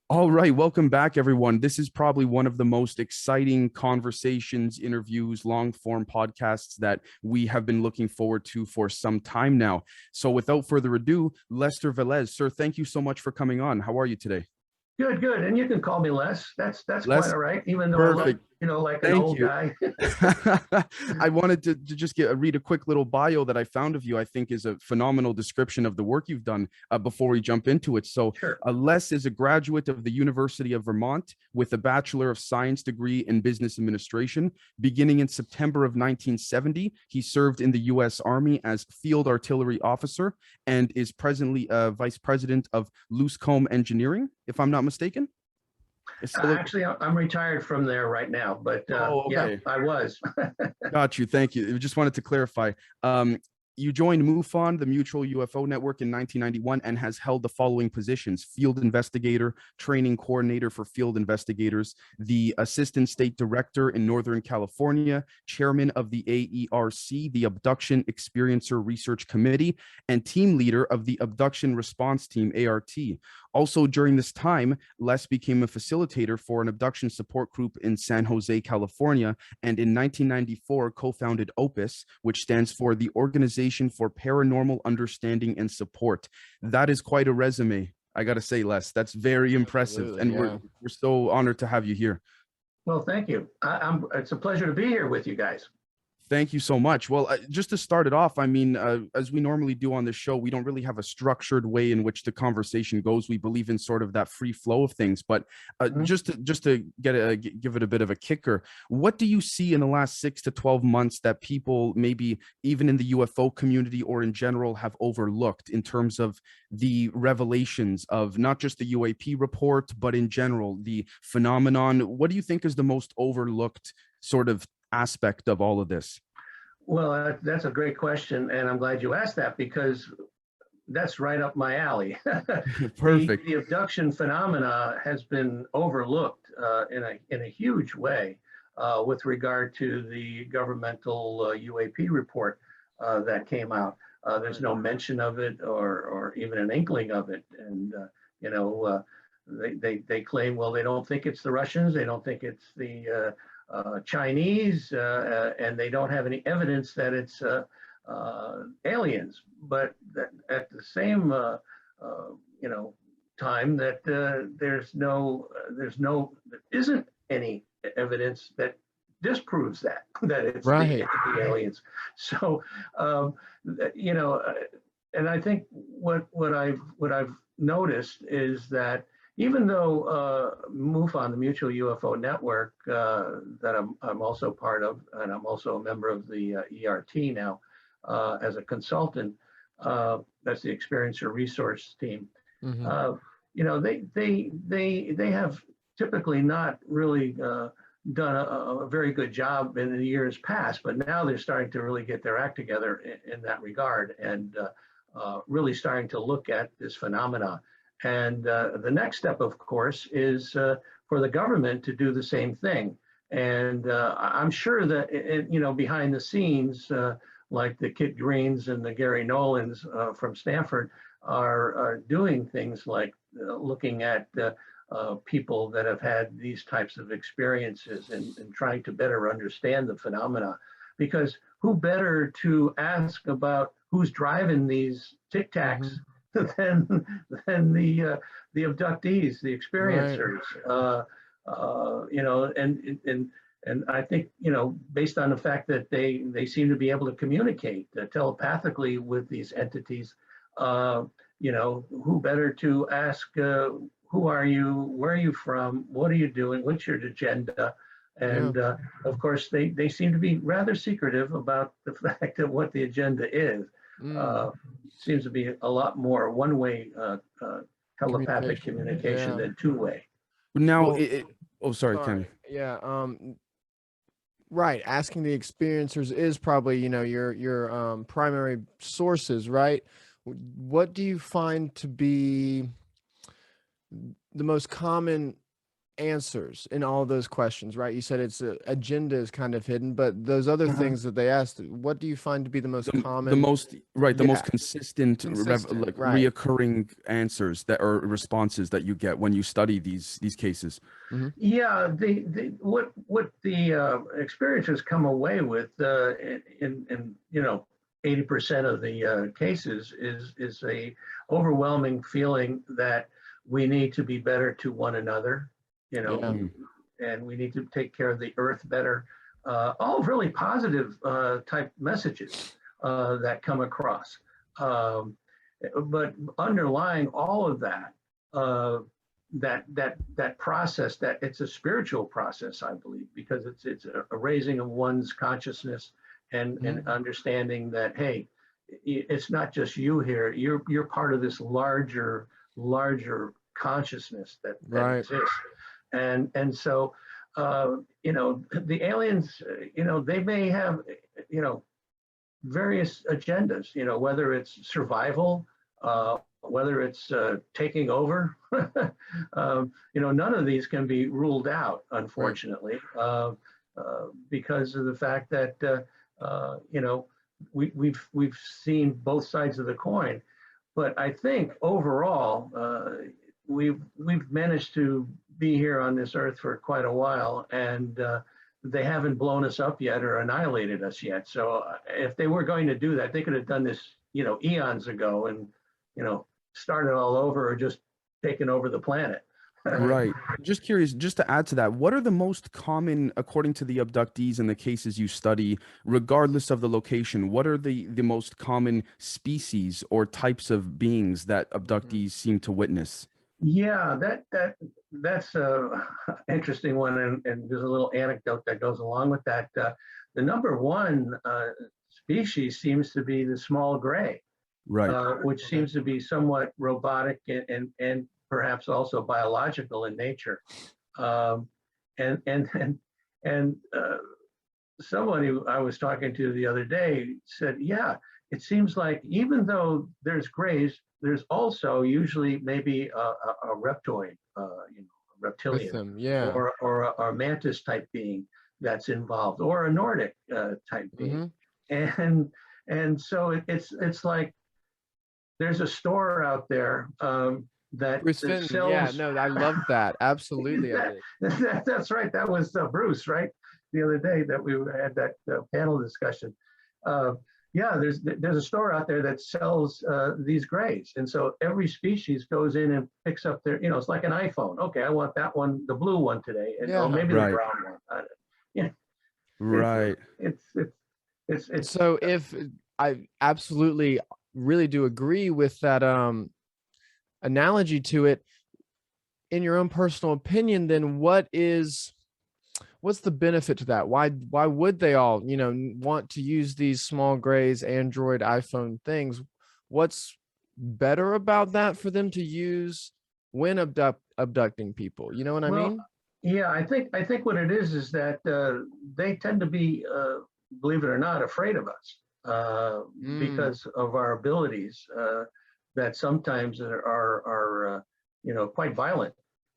All right, welcome back, everyone. This is probably one of the most exciting conversations, interviews, long form podcasts that we have been looking forward to for some time now. So, without further ado, Lester Velez, sir, thank you so much for coming on. How are you today? Good, good. And you can call me Les. That's quite Les, all right, even though I look, perfect. like an Thank old you. guy. I wanted to just read a quick little bio that I found of you. I think is a phenomenal description of the work you've done before we jump into it. So, Sure. Les is a graduate of the University of Vermont with a Bachelor of Science degree in Business Administration. Beginning in September of 1970, he served in the U.S. Army as Field Artillery Officer and is presently Vice President of Loose Comb Engineering, if I'm not mistaken. It's still a, Actually, I'm retired from there right now, but oh, yeah, okay. I was. Got you. Thank you. I just wanted to clarify. You joined MUFON, the Mutual UFO Network, in 1991 and has held the following positions: field investigator, training coordinator for field investigators, the assistant state director in Northern California, chairman of the AERC, the Abduction Experiencer Research Committee, and team leader of the Abduction Response Team, ART. Also, during this time, Les became a facilitator for an abduction support group in San Jose, California, and in 1994 co-founded OPUS, which stands for the Organization for Paranormal Understanding and Support. That is quite a resume, I gotta say, Les. That's very impressive, Absolutely, and yeah. we're so honored to have you here. Well, thank you. It's a pleasure to be here with you guys. Thank you so much. Well, just to start it off, I mean, as we normally do on this show, we don't really have a structured way in which the conversation goes. We believe in sort of that free flow of things. But Mhm. just to give it a bit of a kicker, what do you see in the last 6 to 12 months that people maybe even in the UFO community or in general have overlooked in terms of the revelations of not just the UAP report, but in general the phenomenon? What do you think is the most overlooked sort of aspect of all of this? Well, that's a great question, and I'm glad you asked that because that's right up my alley. Perfect. The abduction phenomena has been overlooked in a huge way with regard to the governmental UAP report that came out. There's no mention of it or even an inkling of it, and you know. They claim, well, they don't think it's the Russians, they don't think it's the Chinese, and they don't have any evidence that it's aliens. But that at the same time that there isn't any evidence that disproves that it's Right. the aliens. So you know, and I think what I've noticed is that even though MUFON, the Mutual UFO Network, that I'm also part of, and I'm also a member of the ERT now as a consultant, that's the Experiencer Resource Team. Hmm. They have typically not really done a very good job in the years past, but now they're starting to really get their act together in that regard and really starting to look at this phenomena. And the next step, of course, is for the government to do the same thing. And I'm sure that, behind the scenes, like the Kit Greens and the Gary Nolans from Stanford are doing things like looking at people that have had these types of experiences and trying to better understand the phenomena. Because who better to ask about who's driving these tic tacs Hmm. than the abductees, the Right. experiencers, and I think based on the fact that they seem to be able to communicate telepathically with these entities, who better to ask? Who are you? Where are you from? What are you doing? What's your agenda? Yeah. And of course, they seem to be rather secretive about the fact of what the agenda is. Mm. Uh, Seems to be a lot more one-way telepathic Communication. communication Yeah. than two-way. Now, Well, oh, sorry, sorry. Ken. Yeah. Right. Asking the experiencers is probably, your primary sources, right? What do you find to be the most common answers in all those questions, right? You said it's agenda is kind of hidden, but those other things that they asked, what do you find to be the most common? The most right, the Yeah, most consistent, like right. reoccurring answers that are responses that you get when you study these cases. Yeah, what the experiencers come away with in 80% of the cases is a overwhelming feeling that we need to be better to one another, and we need to take care of the earth better. All really positive type messages that come across. But underlying all of that, that process, that it's a spiritual process, I believe, because it's a raising of one's consciousness and understanding that, hey, it's not just you here. You're part of this larger consciousness that exists, and so the aliens, they may have various agendas, whether it's survival, whether it's taking over. None of these can be ruled out, unfortunately, because of the fact that we've seen both sides of the coin. But I think overall, we've managed to be here on this earth for quite a while, and they haven't blown us up yet or annihilated us yet. So if they were going to do that, they could have done this, eons ago, and started all over or just taken over the planet. Right. Just curious, just to add to that, what are the most common, according to the abductees and the cases you study, regardless of the location, what are the most common species or types of beings that abductees seem to witness? Yeah, that's a interesting one, and there's a little anecdote that goes along with that. The number one species seems to be the small gray, Right. which seems to be somewhat robotic and perhaps also biological in nature. And somebody I was talking to the other day said, yeah, it seems like even though there's grays, there's also usually maybe a reptoid, reptilian, or a mantis type being that's involved, or a Nordic type being, and so it's like there's a store out there that Fenton, sells. I love that. Absolutely. That's right. That was Bruce, right? The other day that we had that panel discussion. There's a store out there that sells these grays, and so every species goes in and picks up their, it's like an iPhone. Okay, I want that one, the blue one today, and maybe the brown one. Right. It's so if I absolutely really do agree with that analogy to it, in your own personal opinion, then what's the benefit to that? Why would they all want to use these small grays, Android, iPhone things? What's better about that for them to use when abducting people? You know what I mean? Yeah, I think what it is that they tend to be, believe it or not, afraid of us because of our abilities that sometimes are quite violent.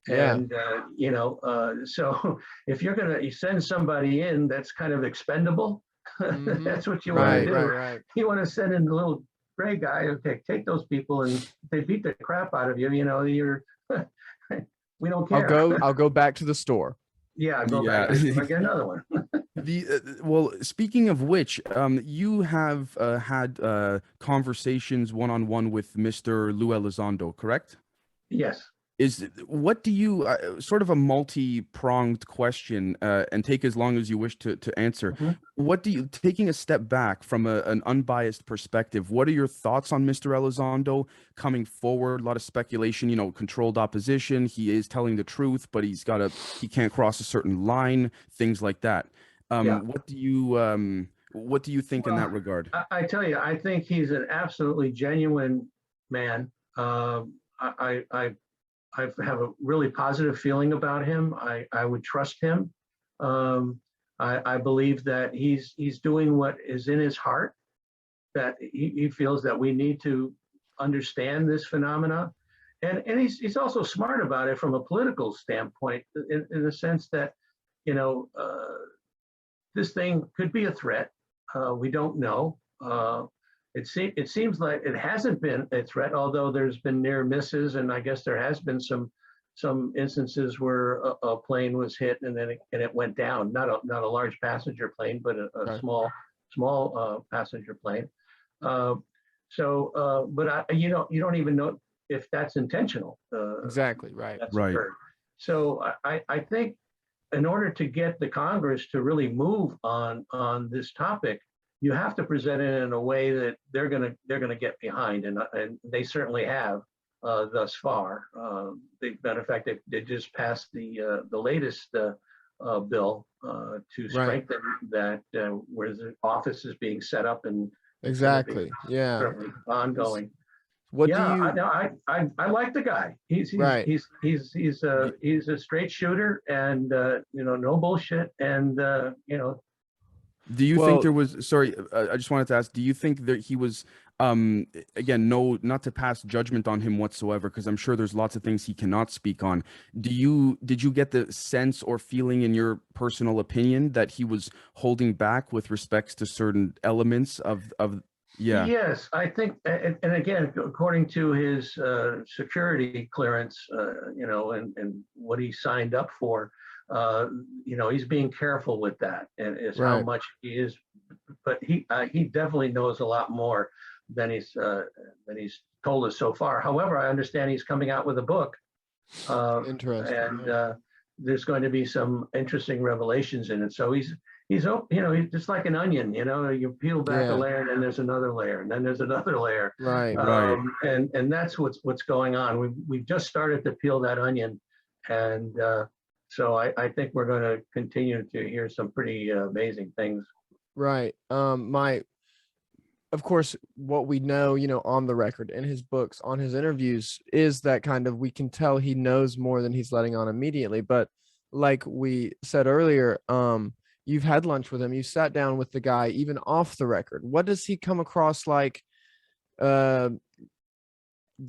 And so if you're gonna send somebody in that's kind of expendable, that's what you want to do. Right. You want to send in the little gray guy. Okay, take those people, and if they beat the crap out of you. You're we don't care. I'll go back to the store. Yeah, go back to the store, get another one. Well, speaking of which, you have had conversations one-on-one with Mr. Lou Elizondo, correct? Yes. What do you, sort of a multi-pronged question, and take as long as you wish to answer. What do you, taking a step back from an unbiased perspective, what are your thoughts on Mr. Elizondo coming forward? A lot of speculation, controlled opposition. He is telling the truth, but he can't cross a certain line, things like that. What do you think in that regard? I tell you, I think he's an absolutely genuine man. I have a really positive feeling about him. I would trust him. I believe that he's doing what is in his heart, that he feels that we need to understand this phenomena. And he's also smart about it from a political standpoint, in the sense that, you know, this thing could be a threat. We don't know. It seems like it hasn't been a threat, although there's been near misses, and I guess there has been some instances where a plane was hit and then it went down. Not a large passenger plane, but a Right. small passenger plane. But you don't even know if that's intentional. Exactly. Right. That's Right. occurred. So I think in order to get the Congress to really move on this topic, you have to present it in a way that they're gonna get behind, and they certainly have thus far. Matter of fact, they just passed the latest bill to strengthen that, where the office is being set up, and Exactly. Yeah. certainly ongoing. What do Yeah, you? I like the guy. He's Right. he's a straight shooter, and no bullshit, and Do you Well- think there was, sorry, I just wanted to ask, do you think that he was, again, no, not to pass judgment on him whatsoever, because I'm sure there's lots of things he cannot speak on. Did you get the sense or feeling in your personal opinion that he was holding back with respects to certain elements of, yeah, Yes, I think, and again, according to his security clearance, and what he signed up for, he's being careful with that, and is how Right. much he is. But he definitely knows a lot more than he's told us so far. However, I understand he's coming out with a book, Interesting. and there's going to be some interesting revelations in it. So he's just like an onion. You peel back Yeah. a layer, and then there's another layer, and then there's another layer. Right. Right. And that's what's going on. We've just started to peel that onion, and so I think we're going to continue to hear some pretty amazing things. Right. Of course, what we know, on the record, in his books, on his interviews, is that kind of, we can tell he knows more than he's letting on immediately. But like we said earlier, you've had lunch with him, you sat down with the guy, even off the record. What does he come across like?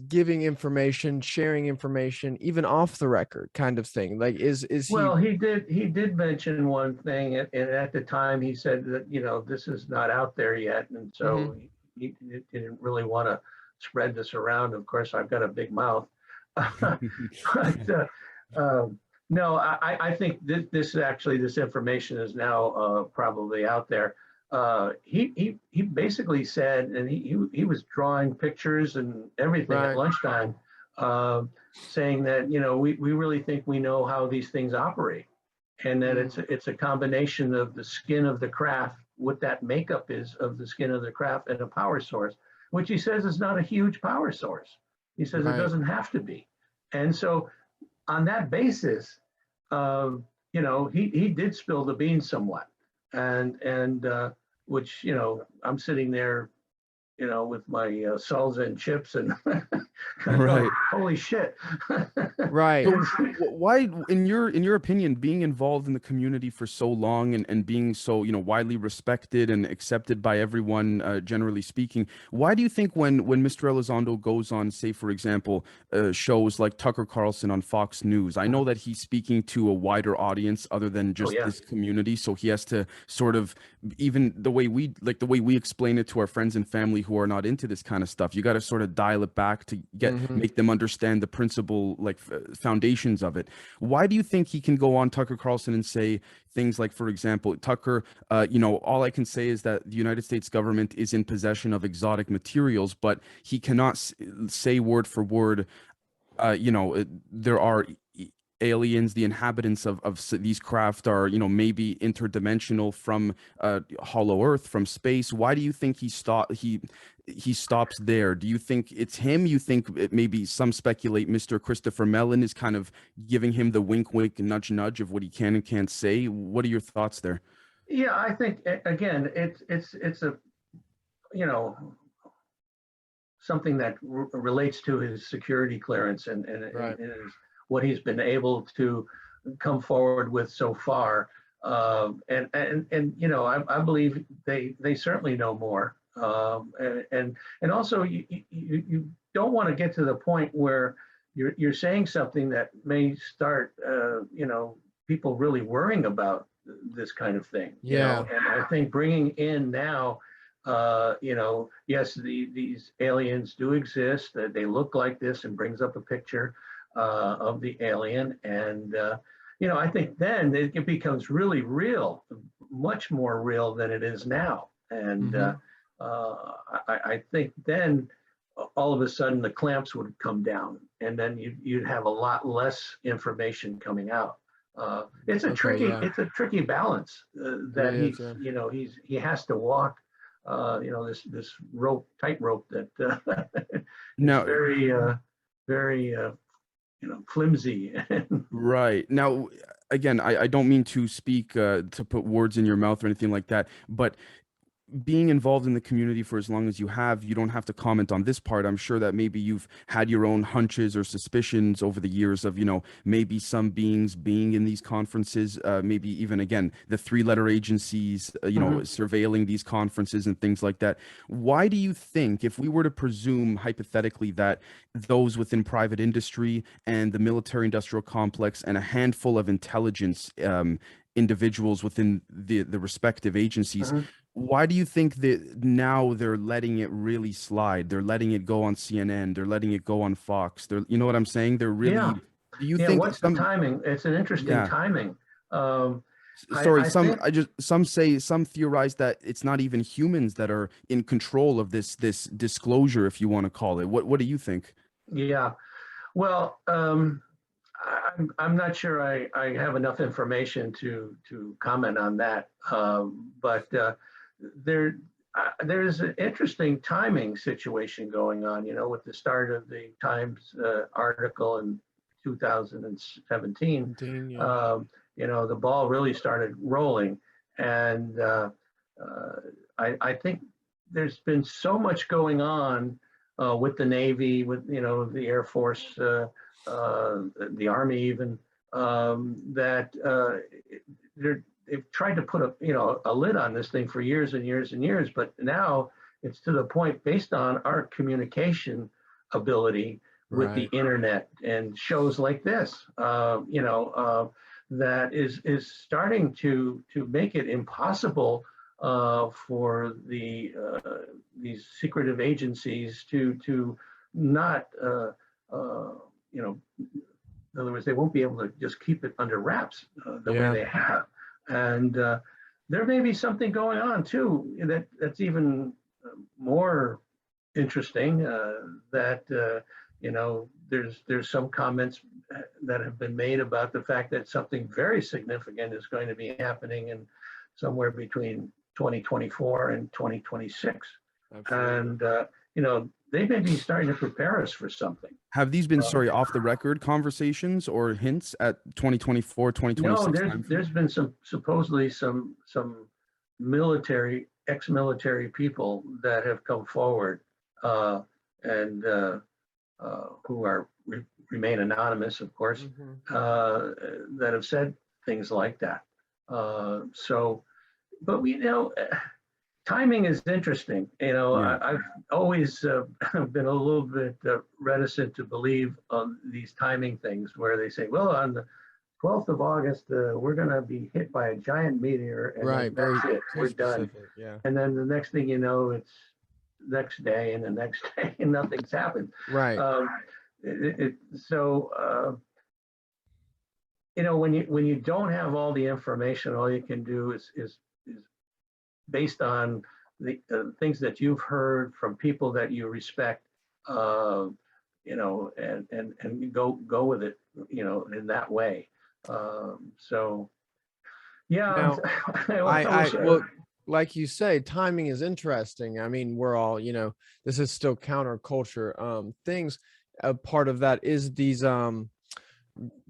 Giving information, sharing information, even off the record, kind of thing. Like, is he? Well, he did mention one thing, and at the time he said that this is not out there yet, and so he didn't really want to spread this around. Of course, I've got a big mouth, but no, I think this information is now probably out there. He basically said, and he was drawing pictures and everything Right. at lunchtime, saying that we really think we know how these things operate, and that it's a combination of the skin of the craft, what that makeup is of the skin of the craft, and a power source, which he says is not a huge power source. He says Right. it doesn't have to be, and so on that basis, he did spill the beans somewhat, and which I'm sitting there, with my salsa and chips, and Right. holy shit. Right. Why, in your opinion, being involved in the community for so long and being so widely respected and accepted by everyone, generally speaking, why do you think when Mr. Elizondo goes on, say for example, shows like Tucker Carlson on Fox News, I know that he's speaking to a wider audience other than just yeah. this community, so he has to sort of, even the way we explain it to our friends and family who are not into this kind of stuff, you got to sort of dial it back to make them understand the principle, foundations of it. Why do you think he can go on Tucker Carlson and say things like, for example, Tucker, all I can say is that the United States government is in possession of exotic materials, but he cannot say word for word, there are aliens, the inhabitants of these craft are, maybe interdimensional from hollow earth, from space. Why do you think he stops there? Do you think it's him? You think maybe some speculate Mr. Christopher Mellon is kind of giving him the wink wink and nudge nudge of what he can and can't say? What are your thoughts there? Yeah, I think again, it's a something that relates to his security clearance, and Right. is what he's been able to come forward with so far. And I believe they certainly know more. And also you don't want to get to the point where you're saying something that may start, people really worrying about this kind of thing. Yeah. And I think bringing in now, yes, these aliens do exist. They look like this, and brings up a picture of the alien. And, I think then it becomes really real, much more real than it is now. And I think then all of a sudden the clamps would come down, and then you'd have a lot less information coming out. It's a tricky balance that he has to walk. This tightrope that is Now, very flimsy. right. Now, again, I don't mean to speak to put words in your mouth or anything like that, but being involved in the community for as long as you have, you don't have to comment on this part. I'm sure that maybe you've had your own hunches or suspicions over the years of, maybe some beings being in these conferences, maybe even, again, the three-letter agencies, surveilling these conferences and things like that. Why do you think, if we were to presume hypothetically that those within private industry and the military industrial complex and a handful of intelligence individuals within the respective agencies, why do you think that now they're letting it really slide? They're letting it go on CNN. They're letting it go on Fox. You know what I'm saying? They're really. Do you think what's the timing? It's an interesting timing. Sorry, some theorize that it's not even humans that are in control of this disclosure, if you want to call it. What do you think? Yeah, well, I'm not sure I have enough information to comment on that, but there's an interesting timing situation going on, with the start of the Times article in 2017. The ball really started rolling, and I think there's been so much going on with the Navy, with the Air Force, the Army, even that they've tried to put a lid on this thing for years and years and years, but now it's to the point, based on our communication ability with the internet and shows like this, that is starting to make it impossible for these secretive agencies to not in other words, they won't be able to just keep it under wraps the way they have. And there may be something going on too that's even more interesting. That there's some comments that have been made about the fact that something very significant is going to be happening in somewhere between 2024 and 2026. Absolutely. And they may be starting to prepare us for something. Have these been, off the record conversations or hints at 2024, 2026? No, there's been supposedly some military, ex-military people that have come forward and who remain anonymous, of course, that have said things like that. But timing is interesting. I've always been a little bit reticent to believe on these timing things where they say, well, on the 12th of August, we're going to be hit by a giant meteor, and that's it, we're done. Yeah. And then the next thing you know, it's next day and the next day, and nothing's happened. Right. When you don't have all the information, all you can do is based on the things that you've heard from people that you respect, and go with it, in that way. Well, like you say, timing is interesting. I mean, we're all, this is still counterculture things. A part of that is these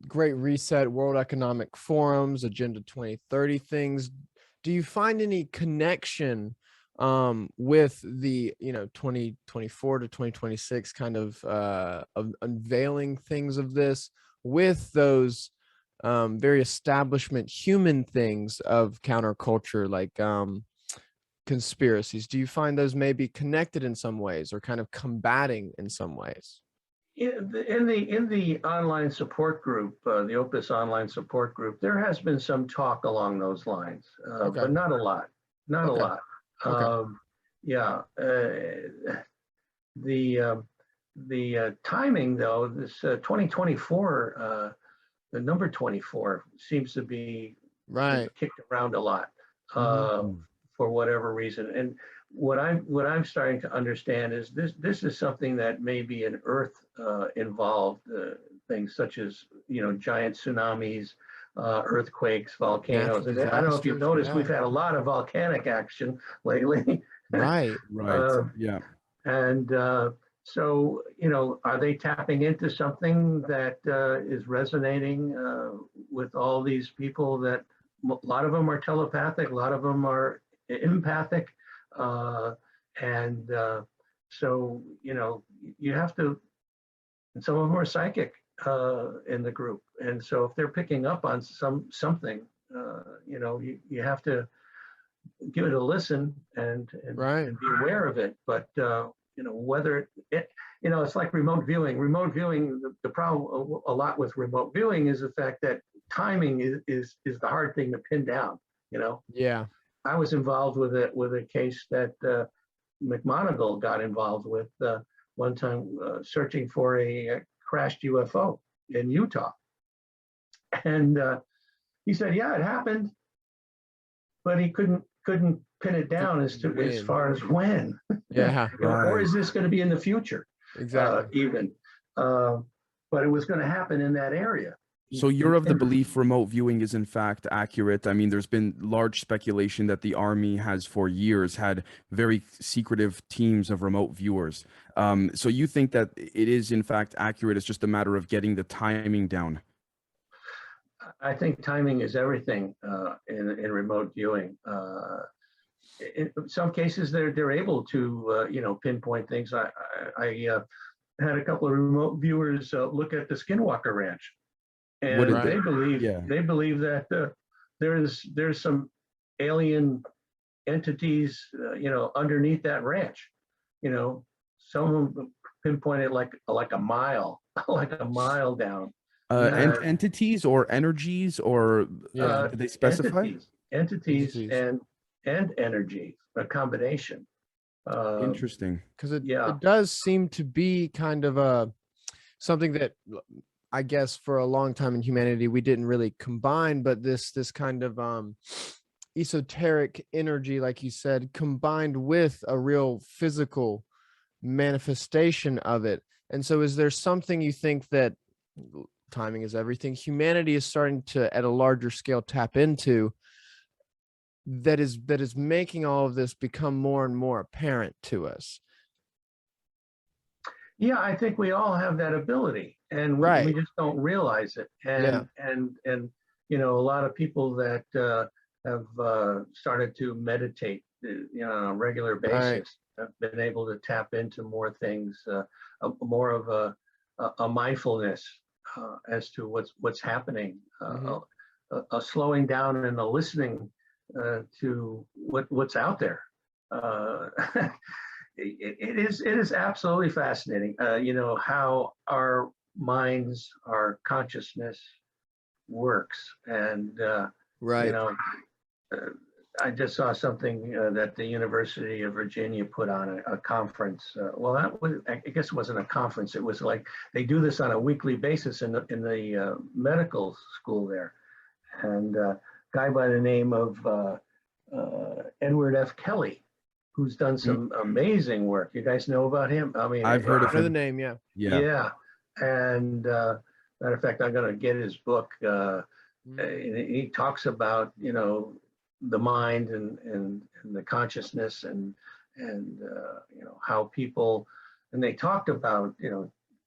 Great Reset, World Economic Forums, Agenda 2030 things. Do you find any connection with the 2024 to 2026 kind of unveiling things of this with those very establishment human things of counterculture, like conspiracies? Do you find those may be connected in some ways or kind of combating in some ways? In the online support group, the Opus online support group, there has been some talk along those lines, Okay. but not a lot. Not a Okay. lot. Okay. Yeah. The timing though, this 2024, the number 24 seems to be Right. kicked around a lot Mhm. for whatever reason. And what I'm starting to understand is this is something that may be an Earth involved things such as giant tsunamis, earthquakes, volcanoes. Natural And I don't know if you've disasters. noticed, we've Yeah. had a lot of volcanic action lately. Right. Right. Uh, Yeah. and so, are they tapping into something that is resonating with all these people that a lot of them are telepathic, a lot of them are empathic. And so, you have to, and some of them are psychic in the group. And so if they're picking up on something, you have to give it a listen and Right. be aware of it. But whether it's like remote viewing. Remote viewing, the problem a lot with remote viewing is the fact that timing is the hard thing to pin down. Yeah. I was involved with a case that McMonigal got involved with one time, searching for a crashed UFO in Utah, and he said, "Yeah, it happened," but he couldn't pin it down as When. far as when. Yeah. Or Right. is this going to be in the future? Exactly. Even, but it was going to happen in that area. So you're of the belief remote viewing is in fact accurate. I mean, there's been large speculation that the Army has for years had very secretive teams of remote viewers. So you think that it is in fact accurate. It's just a matter of getting the timing down. I think timing is everything in remote viewing. In some cases, they're able to pinpoint things. I had a couple of remote viewers look at the Skinwalker Ranch, What and did Right. they believe that there's some alien entities underneath that ranch. Some of them pinpointed like a mile like a mile down. and entities or energies or Yeah. did they specify? Entities Entities. and energy, a combination. Interesting. Because it Yeah. does seem to be kind of something that I guess for a long time in humanity we didn't really combine, but this kind of esoteric energy, like you said, combined with a real physical manifestation of it. And so is there something you think that timing is everything, humanity is starting to at a larger scale tap into, that is making all of this become more and more apparent to us? Yeah, I think we all have that ability, and we Right. just don't realize it. Yeah. And a lot of people that have started to meditate, on a regular Right. basis, have been able to tap into more things, more of a mindfulness as to what's happening, Mhm. a slowing down and a listening to what's out there. Uh, it is absolutely fascinating, how our minds, our consciousness works. And, Right. uh, I just saw something that the University of Virginia put on a conference. Well, I guess it wasn't a conference. It was like they do this on a weekly basis in the medical school there. And a guy by the name of Edward F. Kelly, who's done some amazing work. You guys know about him? I mean, I've heard of I know the him. name. Yeah. Yeah. yeah. And matter of fact, I'm going to get his book. He talks about the mind and the consciousness and how people, and they talked about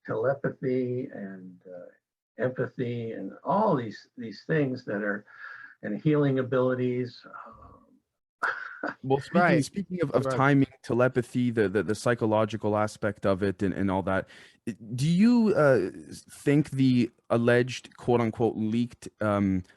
telepathy and empathy and all these things that are, and healing abilities. Well, Right. speaking of Right. timing, telepathy, the psychological aspect of it and all that, do you think the alleged quote unquote leaked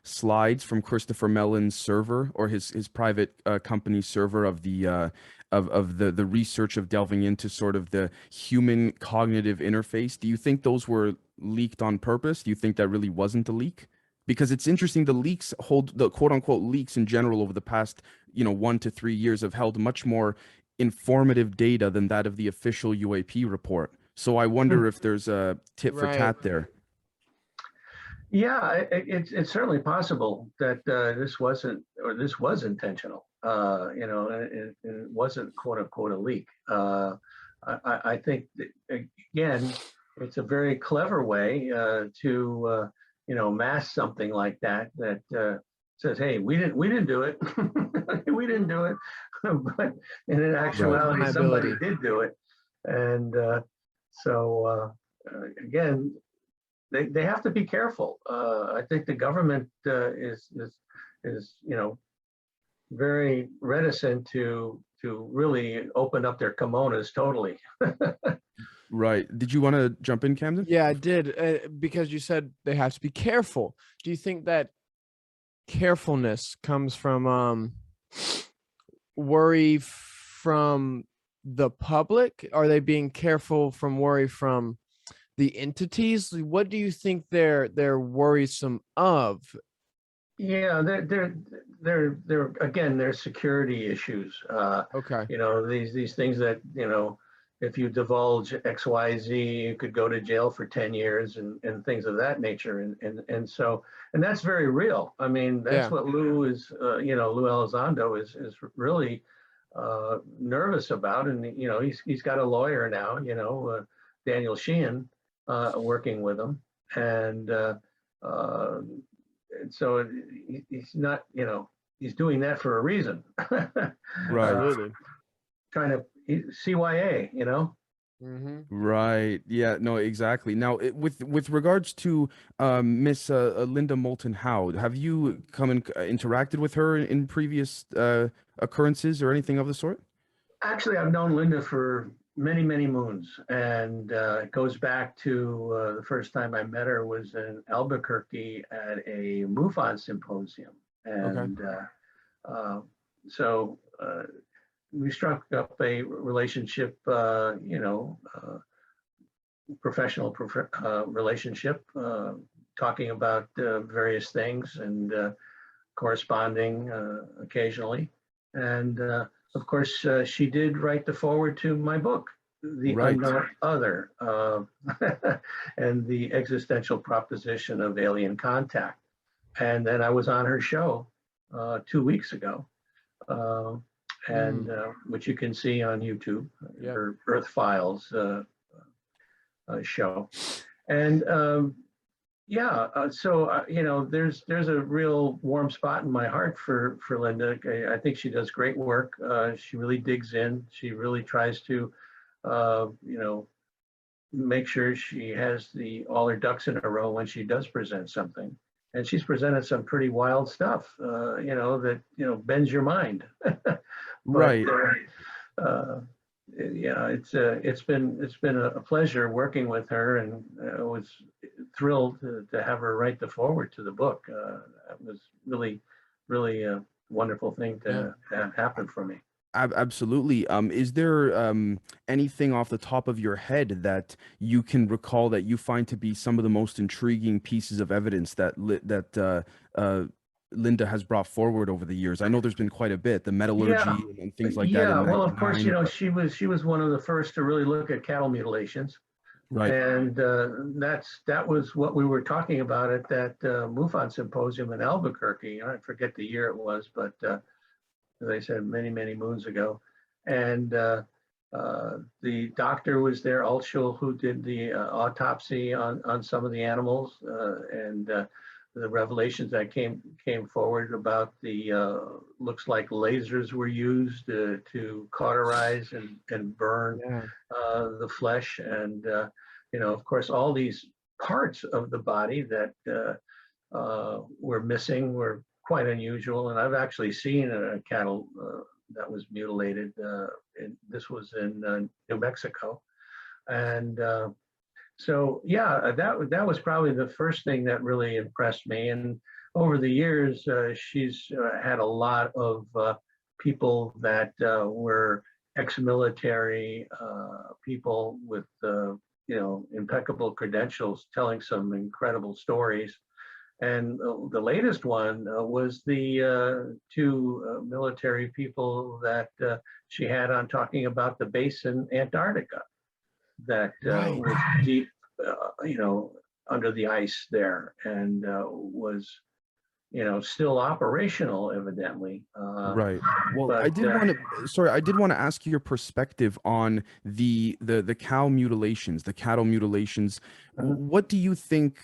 slides from Christopher Mellon's server or his private company server of the of the research of delving into sort of the human cognitive interface. Do you think those were leaked on purpose? Do you think that really wasn't a leak? Because it's interesting, the leaks hold, the quote unquote leaks in general over the past, 1 to 3 years have held much more informative data than that of the official UAP report. So I wonder if there's a tit for Right. tat there. Yeah, it's certainly possible that this was intentional. It wasn't quote unquote a leak. I think that, again, it's a very clever way to mask something like that says, "Hey, we didn't do it, we didn't do it," but in actuality, somebody Liability. did do it, and so again. They have to be careful. I think the government is very reticent to really open up their kimonos totally. Right. Did you want to jump in, Camden? Yeah, I did, because you said they have to be careful. Do you think that carefulness comes from worry from the public? Are they being careful from worry from the entities? What do you think they're worrisome of? Yeah, they're again, there's security issues. Okay. These things that if you divulge XYZ, you could go to jail for 10 years and things of that nature. And that's very real. I mean, that's what Lou Elizondo is really nervous about. And, he's got a lawyer now, Daniel Sheehan, working with him. And so he's not, he's doing that for a reason. Right. Absolutely. Kind of CYA, Mm-hmm. Right. Yeah. No. Exactly. Now, with regards to Miss Linda Moulton Howe, have you come and interacted with her in previous occurrences or anything of the sort? Actually, I've known Linda for many, many moons, and it goes back to the first time I met her was in Albuquerque at a MUFON symposium, and so we struck up a relationship, professional relationship, talking about various things and corresponding occasionally. And of course, she did write the foreword to my book, The Unknown Other, and the existential proposition of alien contact. And then I was on her show 2 weeks ago. Which you can see on YouTube, her Earth Files show, and there's a real warm spot in my heart for Linda. I think she does great work. She really digs in. She really tries to, make sure she has all her ducks in a row when she does present something. And she's presented some pretty wild stuff, that bends your mind. Right. It's been a pleasure working with her, and I was thrilled to have her write the foreword to the book. It was really, really a wonderful thing to have happen for me. Absolutely. Is there anything off the top of your head that you can recall that you find to be some of the most intriguing pieces of evidence that Linda has brought forward over the years? I know there's been quite a bit, the metallurgy and things like that. Yeah, well, of course, she was one of the first to really look at cattle mutilations. Right. And that was what we were talking about at that MUFON symposium in Albuquerque. I forget the year it was, but as I said, many, many moons ago. And the doctor was there, Altschul, who did the autopsy on some of the animals, and the revelations that came forward about the looks like lasers were used to cauterize and burn the flesh, and of course all these parts of the body that were missing were quite unusual. And I've actually seen a cattle that was mutilated. This was in New Mexico, and so yeah, that was probably the first thing that really impressed me. And over the years, she's had a lot of people that were ex-military people with impeccable credentials telling some incredible stories. And the latest one was the two military people that she had on talking about the base in Antarctica that was deep, under the ice there, and was still operational, evidently. Right. Well, but I did want to, sorry, I did want to ask your perspective on the cow mutilations, the cattle mutilations. What do you think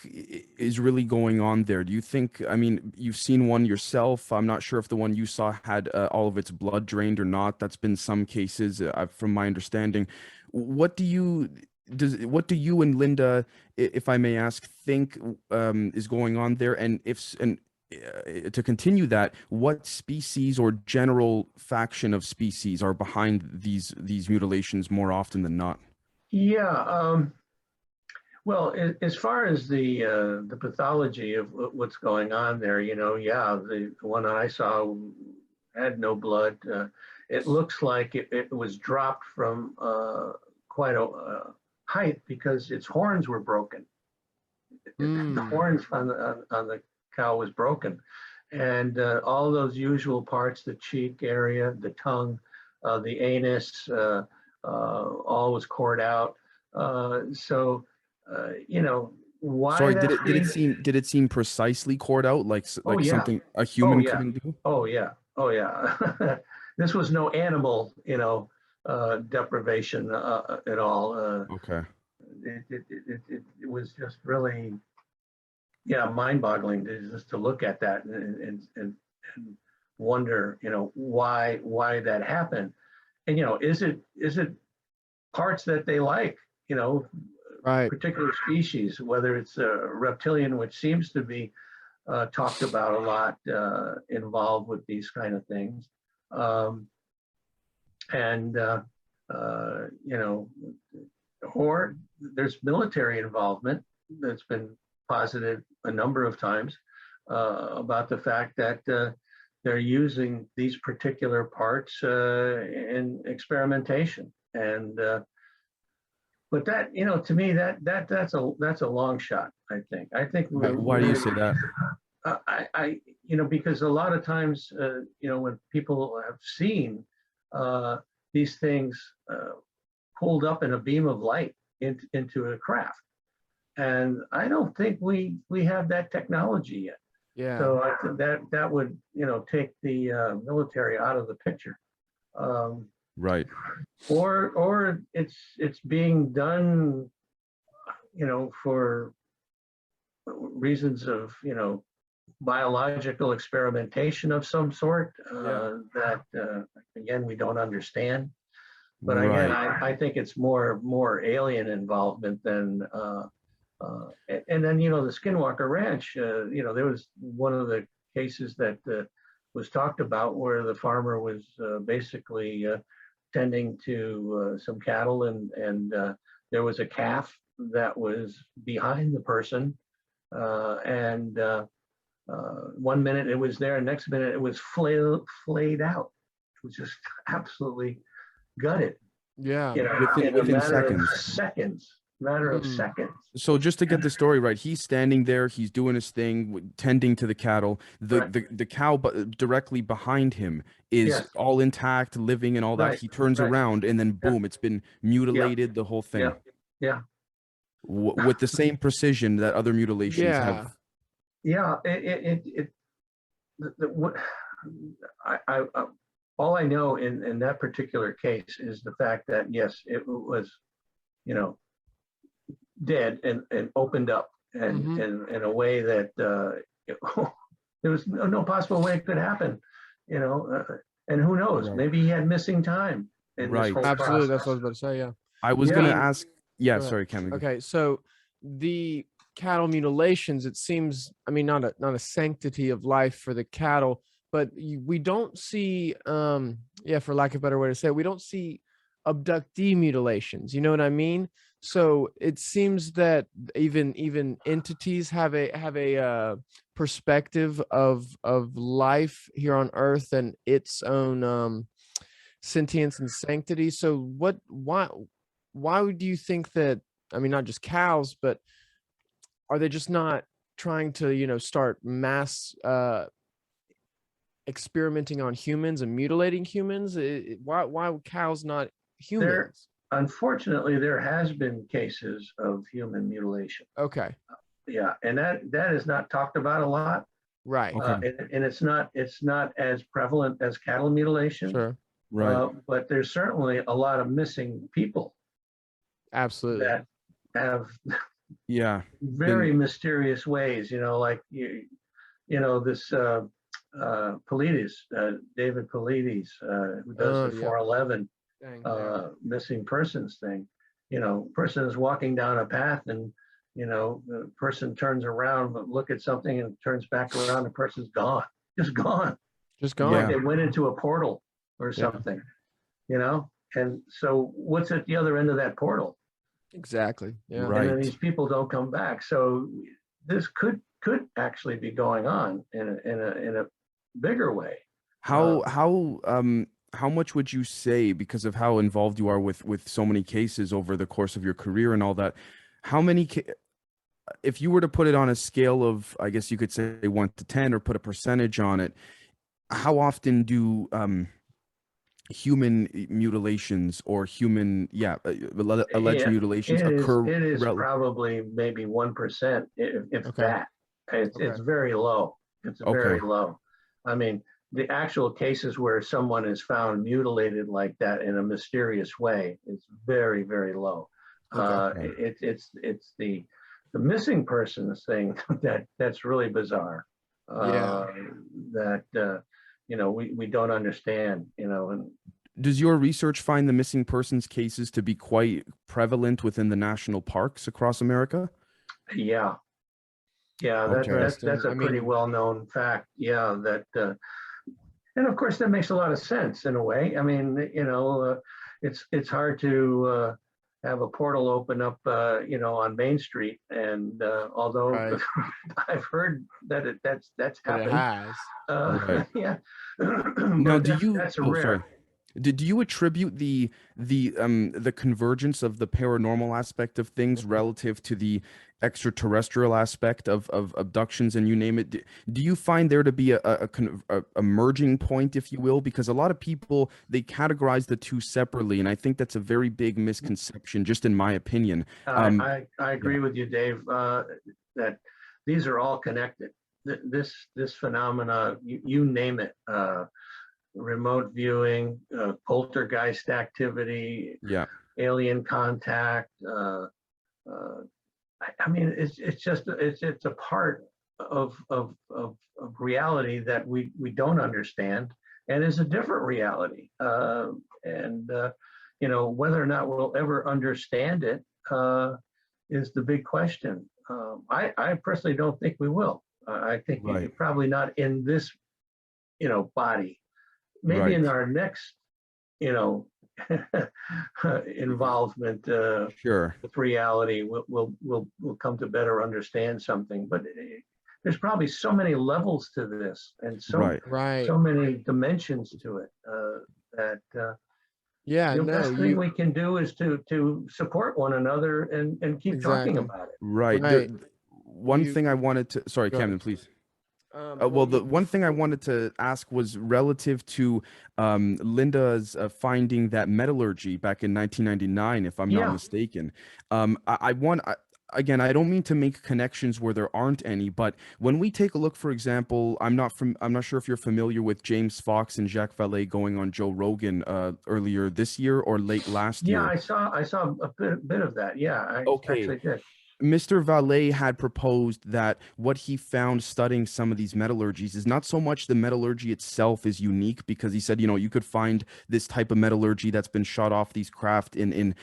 is really going on there? Do you think, I mean, you've seen one yourself. I'm not sure if the one you saw had all of its blood drained or not. That's been some cases, from my understanding. What do you and Linda, if I may ask, think is going on there? And to continue that, what species or general faction of species are behind these mutilations more often than not? Yeah. Well, as far as the pathology of what's going on there, the one I saw had no blood. It looks like it was dropped from quite a height because its horns were broken. The horns on the cow was broken, and all those usual parts, the cheek area, the tongue, the anus, all was cored out. Why? Sorry, did it seem precisely cored out, like something a human couldn't do? Oh yeah. This was no animal, deprivation at all. Okay. It was just really, mind-boggling to look at that and wonder, why that happened. And is it parts that they like, Right. particular species, whether it's a reptilian, which seems to be talked about a lot, involved with these kind of things, or there's military involvement that's been posited a number of times about the fact that they're using these particular parts in experimentation. And but that, to me, that's a long shot. I think. Why do you say that? Because a lot of times, when people have seen these things pulled up in a beam of light into a craft, and I don't think we have that technology yet. Yeah. So I think that would take the military out of the picture. Right. Or it's being done, for reasons of biological experimentation of some sort that again we don't understand. But again, I think it's more alien involvement than. And then the Skinwalker Ranch, there was one of the cases that was talked about where the farmer was basically tending to some cattle, and there was a calf that was behind the person, and 1 minute it was there, and next minute it was flayed out. It was just absolutely gutted. Yeah. Within seconds. Matter of seconds. So just to get the story right, he's standing there, he's doing his thing, tending to the cattle. The cow directly behind him is all intact, living and all that. He turns around and then boom, it's been mutilated, the whole thing. Yeah. With the same precision that other mutilations have. Yeah. All I know in that particular case is the fact that yes, it was, dead and opened up and in a way that there was no possible way it could happen, and who knows, maybe he had missing time in this whole Absolutely process. That's what I was about to say. I was gonna ask. Sorry, Cameron. Okay, so the cattle mutilations, it seems, I mean, not a sanctity of life for the cattle, but we don't see for lack of a better way to say it, we don't see abductee mutilations, you know what I mean? So it seems that even entities have a perspective of life here on Earth and its own sentience and sanctity. So why do you think that, I mean, not just cows, but are they just not trying to, start mass experimenting on humans and mutilating humans? Why would cows not humans? Unfortunately, there has been cases of human mutilation. Okay. Yeah, and that is not talked about a lot. Right. And it's not as prevalent as cattle mutilation. Sure. Right. But there's certainly a lot of missing people Absolutely. that have very mysterious ways. Like this Paulides, David Paulides, who does the 411 missing persons thing. Person is walking down a path and the person turns around, but look at something and turns back around. The person's gone, just gone. Like they went into a portal or something, And so what's at the other end of that portal? Exactly. Yeah. Right. And then these people don't come back. So this could actually be going on in a bigger way. How much would you say, because of how involved you are with so many cases over the course of your career and all that, how many if you were to put it on a scale of, I guess you could say 1 to 10 or put a percentage on it, how often do human mutilations or human alleged mutilations occur? It is probably maybe 1%, if that. It's very low. It's very low. I mean, the actual cases where someone is found mutilated like that in a mysterious way is very, very low. It's the missing persons thing that's really bizarre. That we don't understand. And does your research find the missing persons cases to be quite prevalent within the national parks across America? Yeah, that's a pretty well-known fact. Yeah, that. And of course, that makes a lot of sense in a way. I mean, it's hard to have a portal open up, on Main Street, and although I've heard that that's happened. It has. Yeah. Now, that's rare. Sorry. Do you attribute the convergence of the paranormal aspect of things relative to the extraterrestrial aspect of abductions and you name it? Do you find there to be a merging point, if you will? Because a lot of people, they categorize the two separately, and I think that's a very big misconception, just in my opinion. I agree with you, Dave, that these are all connected. This phenomena, you name it. Remote viewing, poltergeist activity, alien contact. I mean, it's a part of reality that we don't understand, and is a different reality. Whether or not we'll ever understand it is the big question. I personally don't think we will. I think probably not in this, body. Maybe in our next, involvement with reality, we'll come to better understand something. But there's probably so many levels to this, and so many dimensions to it that the best thing we can do is to support one another and keep talking about it. Right. One thing I wanted to, sorry, Camden, please. Well, the one thing I wanted to ask was relative to Linda's finding that metallurgy back in 1999, if I'm not mistaken. Again, I don't mean to make connections where there aren't any, but when we take a look, for example, I'm not sure if you're familiar with James Fox and Jacques Vallée going on Joe Rogan earlier this year or late last year. Yeah, I saw a bit of that. Yeah, I actually did. Mr. Vallée had proposed that what he found studying some of these metallurgies is not so much the metallurgy itself is unique, because he said, you could find this type of metallurgy that's been shot off these craft in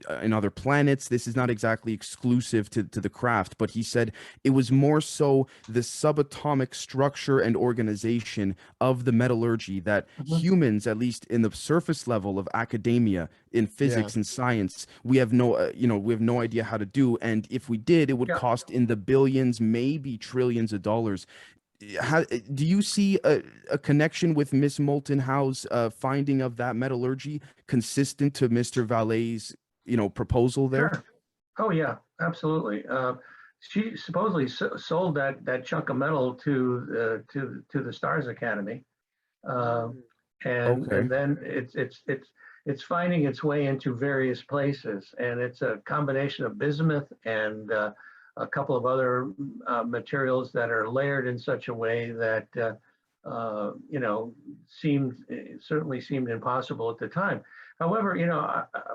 other planets. This is not exactly exclusive to the craft, but he said it was more so the subatomic structure and organization of the metallurgy that humans, at least in the surface level of academia, in physics and science, we have no idea how to do. And if we did, it would cost in the billions, maybe trillions of dollars. how do you see a connection with Miss Moulton Howe's finding of that metallurgy consistent to Mr. Velez's, proposal there? Sure. Oh yeah, absolutely. She supposedly sold that chunk of metal to the Stars Academy, uh, Okay. and then it's finding its way into various places, and it's a combination of bismuth and a couple of other materials that are layered in such a way that certainly seemed impossible at the time. However,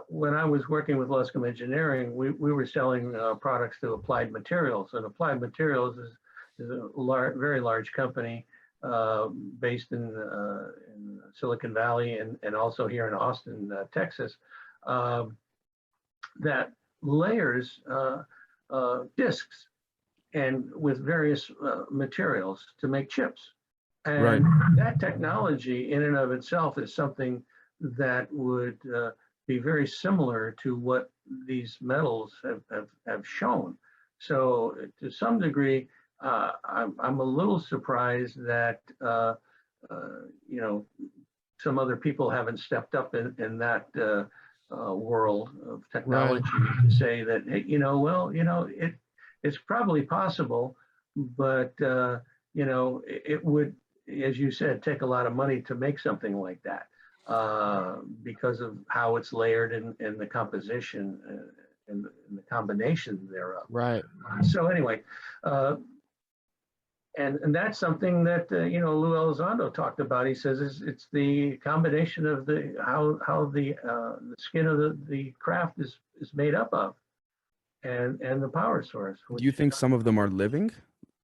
when I was working with Luscombe Engineering, we were selling products to Applied Materials, and Applied Materials is a very large company based in Silicon Valley and also here in Austin, Texas, that layers discs and with various materials to make chips. Right. And that technology in and of itself is something that would be very similar to what these metals have shown. So to some degree, I'm a little surprised that some other people haven't stepped up in that world of technology to say that, hey, it's probably possible, but it would, as you said, take a lot of money to make something like that because of how it's layered in the composition and the combination thereof. Right. So anyway, and that's something that Lou Elizondo talked about. He says it's the combination of how the skin of the craft is made up of, and the power source. Do you think some of them are living?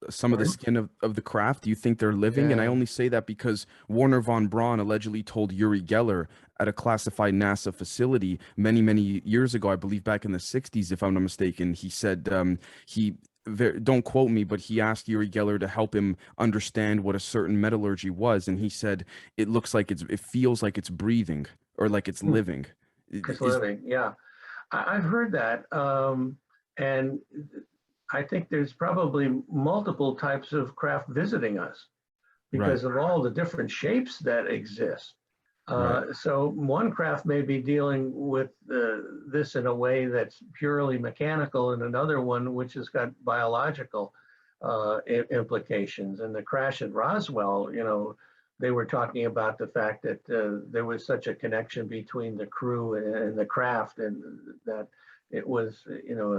Some of the skin of the craft, do you think they're living? And I only say that because Warner von Braun allegedly told Uri Geller at a classified NASA facility many years ago, I believe back in the 60s, if I'm not mistaken, he said don't quote me, but he asked Uri Geller to help him understand what a certain metallurgy was, and he said it feels like it's breathing or like it's living. It's living, yeah. I've heard that, and I think there's probably multiple types of craft visiting us because of all the different shapes that exist. So one craft may be dealing with this in a way that's purely mechanical, and another one which has got biological implications. And the crash at Roswell, they were talking about the fact that there was such a connection between the crew and the craft, and that it was, a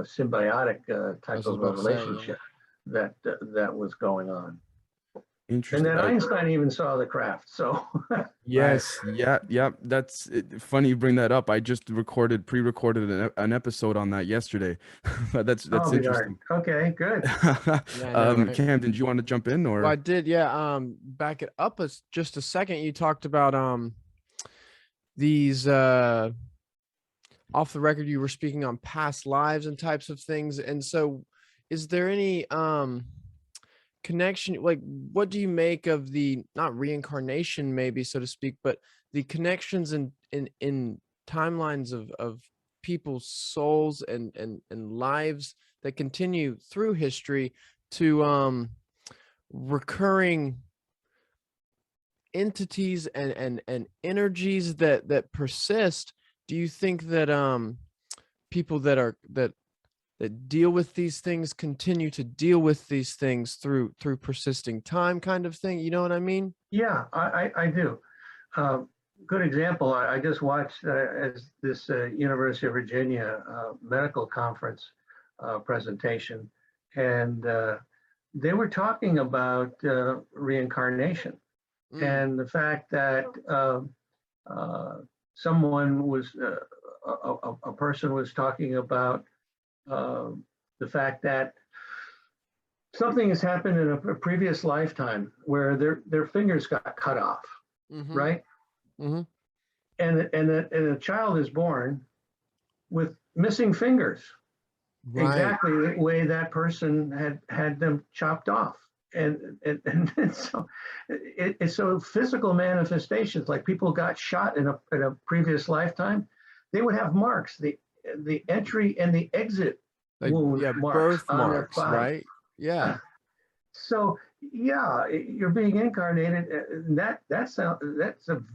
symbiotic type of a relationship that was going on. Interesting. And then Einstein even saw the craft. So yes, yeah. That's funny you bring that up. I just pre-recorded an episode on that yesterday. that's interesting. Okay, good. Cam, did you want to jump in or? Well, I did, yeah. Back it up just a second. You talked about these off the record. You were speaking on past lives and types of things, and so is there any connection, like what do you make of the, not reincarnation maybe so to speak, but the connections in timelines of people's souls and lives that continue through history to recurring entities and energies that persist? Do you think that people that deal with these things continue to deal with these things through persisting time, kind of thing? You know what I mean? Yeah, I do. Good example. I just watched as this University of Virginia medical conference presentation, and they were talking about reincarnation and the fact that someone was a person was talking about the fact that something has happened in a previous lifetime where their fingers got cut off, right? And a child is born with missing fingers, exactly the way that person had them chopped off. And so it's so physical manifestations, like people got shot in a previous lifetime, they would have marks, the entry and the exit wound marks birth on marks, their body. right? Yeah. So Yeah, you're being incarnated. And that's a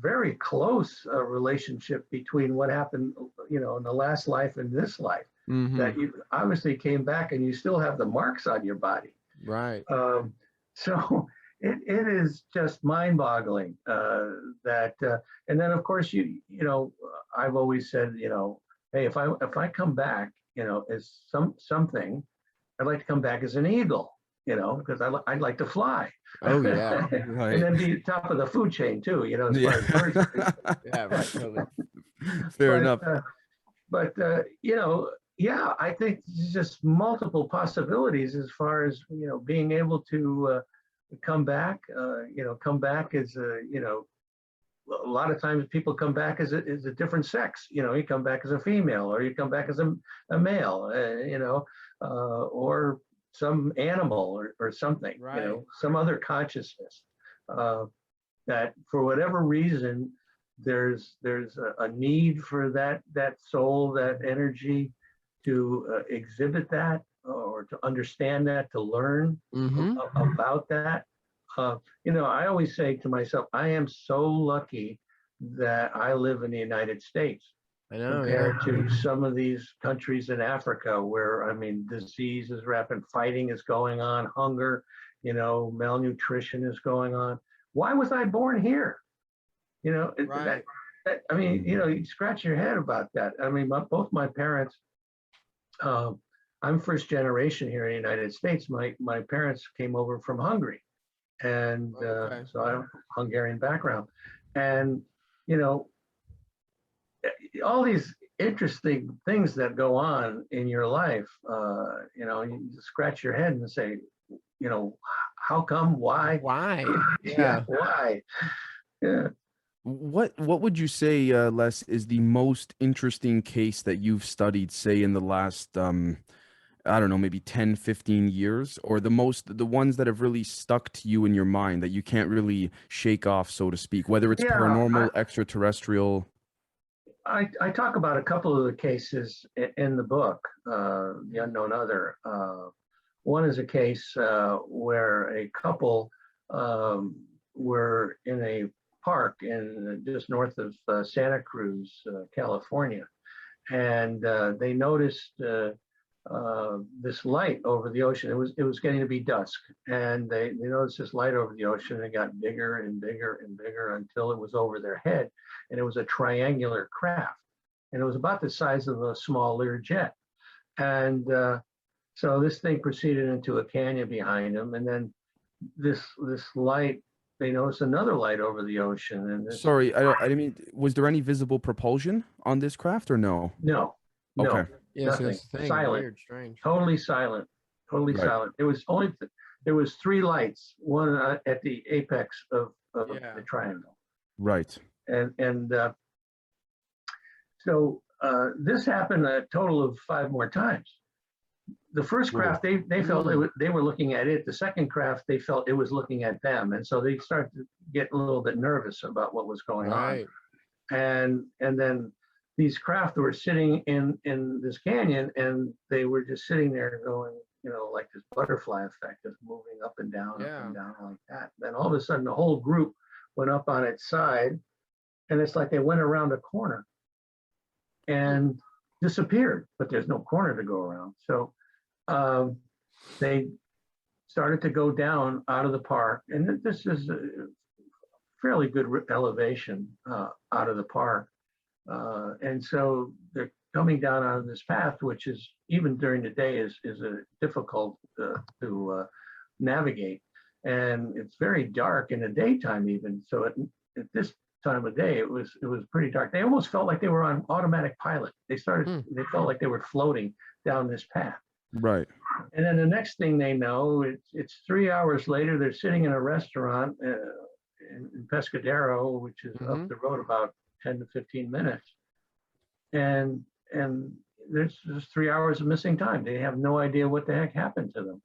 very close relationship between what happened, in the last life and this life. That you obviously came back and you still have the marks on your body. Right. So it is just mind-boggling that. And then of course I've always said, hey, if I come back, as something, I'd like to come back as an eagle. Because I'd like to fly. Oh yeah. Right. And then be top of the food chain too, as far as birds are concerned. Yeah, right. Totally. Fair But, enough. Yeah, I think there's just multiple possibilities as far as, being able to come back, come back as a lot of times people come back as a different sex. You come back as a female, or you come back as a male, or some animal or something, Right. some other consciousness that for whatever reason there's a need for that soul, that energy to exhibit that, or to understand that, to learn about that. I always say to myself, I am so lucky that I live in the United States. I know. Compared to some of these countries in Africa where, disease is rapid, fighting is going on, hunger, malnutrition is going on. Why was I born here? Right. You scratch your head about that. Both my parents, I'm first generation here in the United States. My parents came over from Hungary. And so I have a Hungarian background. And, all these interesting things that go on in your life, you just scratch your head and say, how come, why? Why? Yeah, why? Yeah. What would you say, Les, is the most interesting case that you've studied, say, in the last, I don't know, maybe 10, 15 years, or the ones that have really stuck to you in your mind that you can't really shake off, so to speak, whether it's paranormal, extraterrestrial? I talk about a couple of the cases in the book, The Unknown Other. One is a case where a couple were in a park just north of Santa Cruz, California, and they noticed this light over the ocean. It was getting to be dusk, and they noticed this light over the ocean, and it got bigger and bigger and bigger until it was over their head, and it was a triangular craft, and it was about the size of a small Learjet. And so this thing proceeded into a canyon behind them, and then this light, they noticed another light over the ocean. And Sorry, I didn't mean, was there any visible propulsion on this craft or no? No. Okay. Yes, Nothing. thing. Silent. Weird, strange. Totally silent. Totally Right. silent. It was only there was three lights, one at the apex of the triangle. Right. And so this happened a total of 5 more times. The first craft, they felt they were looking at it. The second craft, they felt it was looking at them, and so they started to get a little bit nervous about what was going on. And then these craft were sitting in this canyon, and they were just sitting there going, like this butterfly effect, just moving up and down like that. Then all of a sudden, the whole group went up on its side, and it's like they went around a corner and disappeared, but there's no corner to go around. So they started to go down out of the park, and this is a fairly good elevation out of the park. And so they're coming down out of this path, which is, even during the day, is a difficult to navigate. And it's very dark in the daytime even. So at this time of day, it was pretty dark. They almost felt like they were on automatic pilot. They felt like they were floating down this path. Right. And then the next thing they know, it's 3 hours later, they're sitting in a restaurant in Pescadero, which is up the road about 10 to 15 minutes. And there's just 3 hours of missing time. They have no idea what the heck happened to them.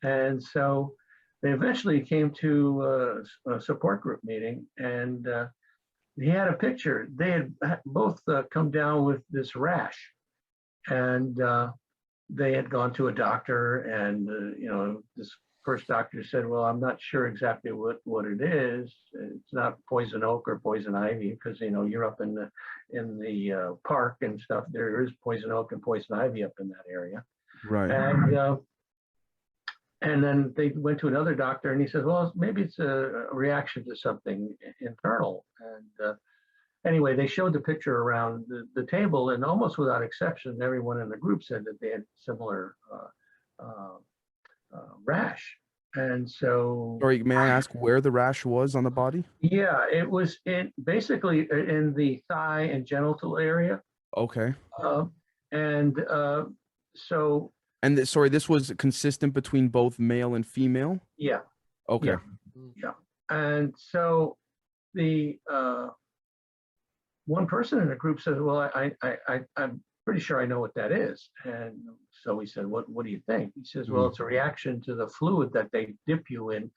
And so they eventually came to a support group meeting, and he had a picture. They had both come down with this rash, and they had gone to a doctor, and this first doctor said, well, I'm not sure exactly what it is. It's not poison oak or poison ivy, because you're up in the park and stuff. There is poison oak and poison ivy up in that area. Right. And then they went to another doctor, and he says, well, maybe it's a reaction to something internal. And anyway, they showed the picture around the table, and almost without exception, everyone in the group said that they had similar rash. And so, Sorry, may I ask where the rash was on the body? yeah, it was basically in the thigh and genital area. Okay. And so, And sorry, this was consistent between both male and female? yeah. Okay. Yeah. And so the one person in the group says, well, I'm pretty sure I know what that is. And so we said, what do you think? He says, well, it's a reaction to the fluid that they dip you in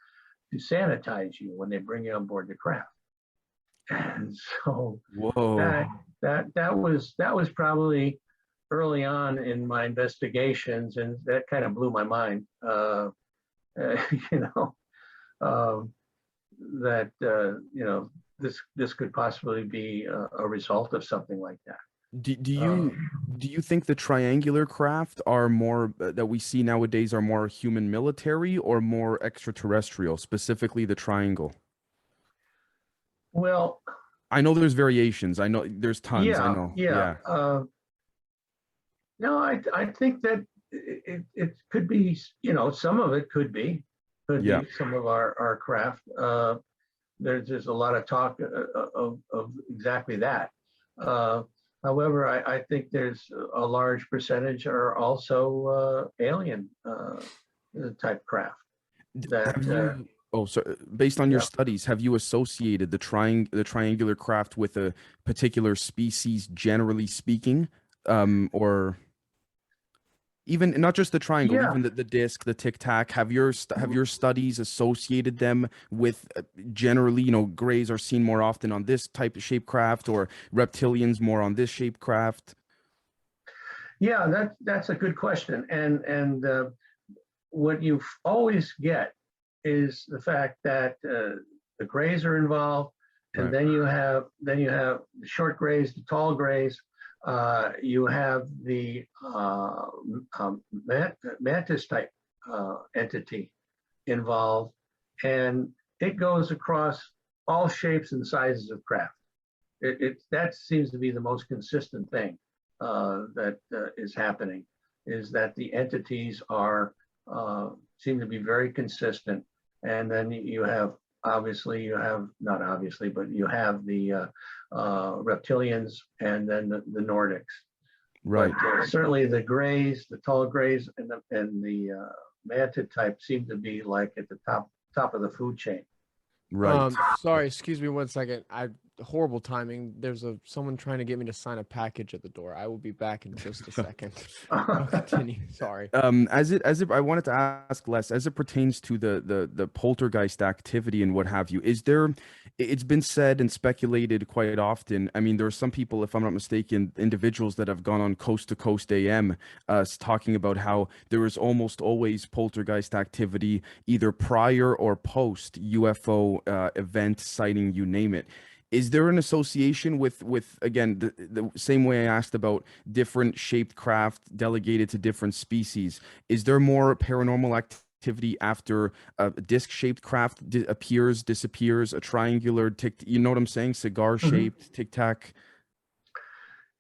to sanitize you when they bring you on board the craft. And so Whoa. that was probably early on in my investigations, and that kind of blew my mind. This could possibly be a result of something like that. Do you think the triangular craft are more that we see nowadays are more human military or more extraterrestrial, specifically the triangle? Well, I know there's variations. I know there's tons. yeah, I know. yeah. No, I think that it could be, some of it could be some of our craft. There's a lot of talk of exactly that. However, I think there's a large percentage are also alien type craft. So based on your Yeah. studies, have you associated the triangular craft with a particular species, generally speaking, or even not just the triangle, Yeah. even the disc, the tic tac? Have your studies associated them with generally, grays are seen more often on this type of shape craft, or reptilians more on this shape craft? Yeah, that's a good question. And what you always get is the fact that the grays are involved, and Right. then you have the short grays, the tall grays. You have the mantis type entity involved, and it goes across all shapes and sizes of craft. That seems to be the most consistent thing that is happening, is that the entities are seem to be very consistent. And then you have not obviously, but you have the reptilians, and then the Nordics. Right. But certainly the grays, the tall grays, and the mantid type seem to be like at the top of the food chain. Right. Sorry, excuse me 1 second. Horrible timing. There's someone trying to get me to sign a package at the door. I will be back in just a second. I'll continue. Sorry. I wanted to ask Les, as it pertains to the poltergeist activity and what have you, it's been said and speculated quite often. I mean, there are some people, if I'm not mistaken, individuals that have gone on Coast to Coast AM talking about how there is almost always poltergeist activity either prior or post UFO event, sighting, you name it. Is there an association with again, the same way I asked about different shaped craft delegated to different species? Is there more paranormal activity after a disc-shaped craft appears, disappears, a triangular you know what I'm saying? Cigar-shaped, tic-tac?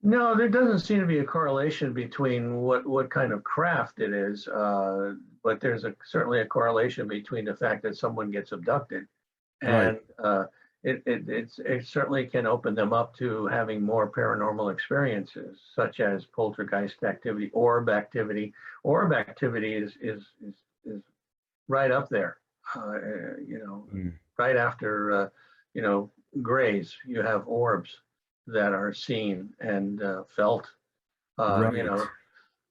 No, there doesn't seem to be a correlation between what kind of craft it is, but there's certainly a correlation between the fact that someone gets abducted, and it certainly can open them up to having more paranormal experiences, such as poltergeist activity, orb activity. Orb activity is right up there, right after grays. You have orbs that are seen and felt. Right.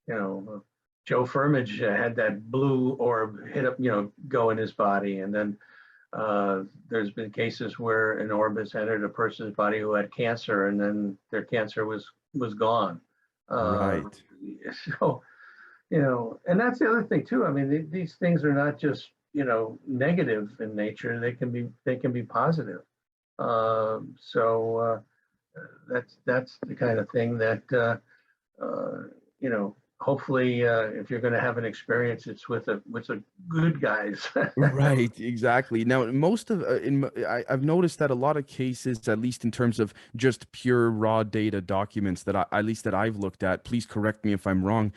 Joe Firmage had that blue orb hit up, go in his body, and then there's been cases where an orb has entered a person's body who had cancer, and then their cancer was gone. Right. So, and that's the other thing too. I mean, these things are not just negative in nature. They can be positive. So that's the kind of thing that hopefully, if you're going to have an experience, it's with a good guys. Right, exactly. Now, most of I've noticed that a lot of cases, at least in terms of just pure raw data documents that at least that I've looked at, please correct me if I'm wrong.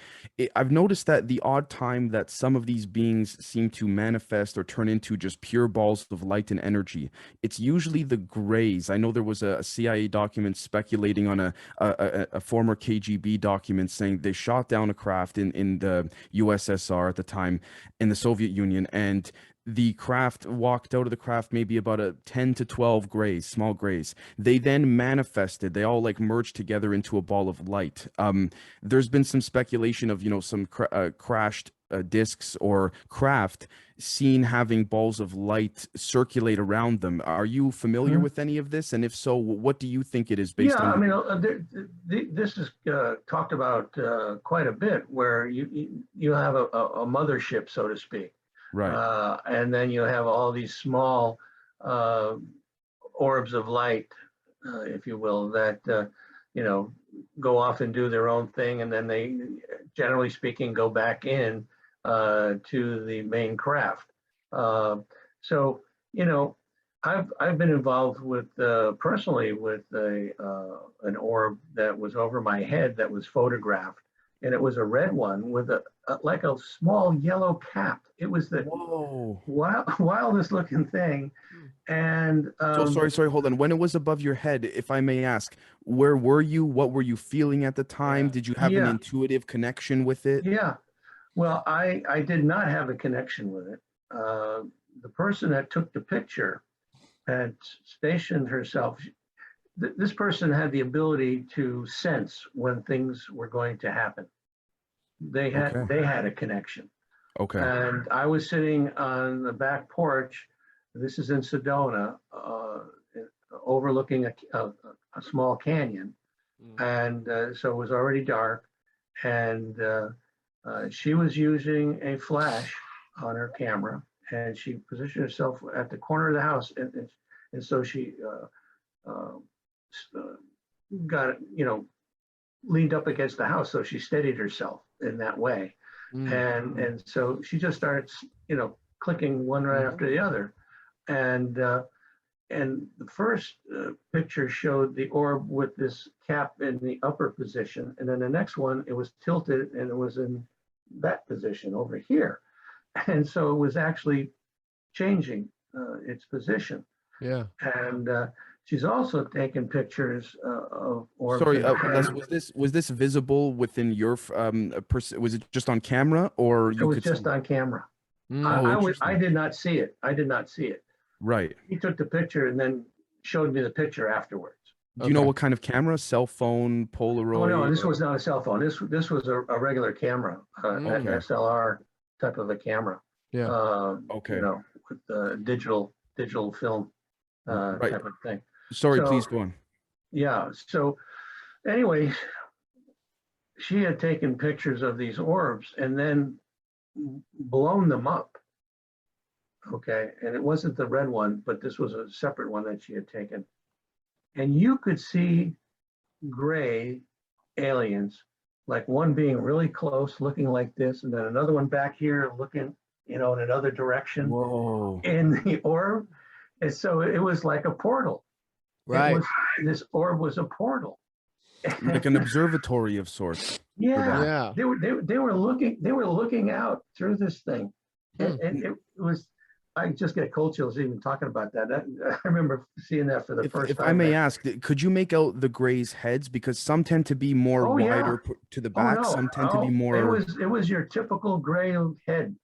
I've noticed that the odd time that some of these beings seem to manifest or turn into just pure balls of light and energy, it's usually the grays. I know there was a CIA document speculating on a former KGB document saying they shot down a craft in the USSR at the time, in the Soviet Union, and the craft walked out of the craft maybe about a 10 to 12 grays, small grays. They then manifested, they all like merged together into a ball of light. There's been some speculation of, some crashed discs or craft seen having balls of light circulate around them. Are you familiar with any of this? And if so, what do you think it is based Yeah, on? I mean, this is talked about quite a bit, where you have a mothership, so to speak. Right. And then you have all these small orbs of light, if you will, that go off and do their own thing, and then they, generally speaking, go back in to the main craft. So I've been involved with personally with an orb that was over my head that was photographed, and it was a red one with like a small yellow cap. It was the wildest looking thing. And so sorry, hold on. When it was above your head, if I may ask, where were you? What were you feeling at the time? Did you have an intuitive connection with it? Yeah. Well, I did not have a connection with it. The person that took the picture had stationed herself. This person had the ability to sense when things were going to happen. They had a connection. Okay. And I was sitting on the back porch. This is in Sedona, overlooking a small canyon. And so it was already dark. And she was using a flash on her camera, and she positioned herself at the corner of the house. And so she got, leaned up against the house. So she steadied herself in that way. And so she just started, clicking one right after the other. And the first picture showed the orb with this cap in the upper position. And then the next one, it was tilted and it was in that position over here. And so it was actually changing its position. Yeah. And she's also taken pictures of orbs. Sorry, was this visible within your was it just on camera, or it was just on camera? I did not see it. Right. He took the picture and then showed me the picture afterwards. Do you know what kind of camera? Cell phone, Polaroid? Oh no, this was not a cell phone. This was a regular camera, an SLR type of a camera. Yeah. Okay. With the digital film type of thing. Sorry, please go on. Yeah. So anyway, she had taken pictures of these orbs and then blown them up. Okay. And it wasn't the red one, but this was a separate one that she had taken. And you could see gray aliens, like one being really close, looking like this, and then another one back here looking, in another direction. Whoa. In the orb. And so it was like a portal. Right. This orb was a portal. Like an observatory of sorts. Yeah. They were looking out through this thing. And it was, I just get cold chills even talking about that. I remember seeing that for the first time. If I may ask, could you make out the Gray's heads? Because some tend to be more wider to the back. Some tend to be more. It was your typical gray head.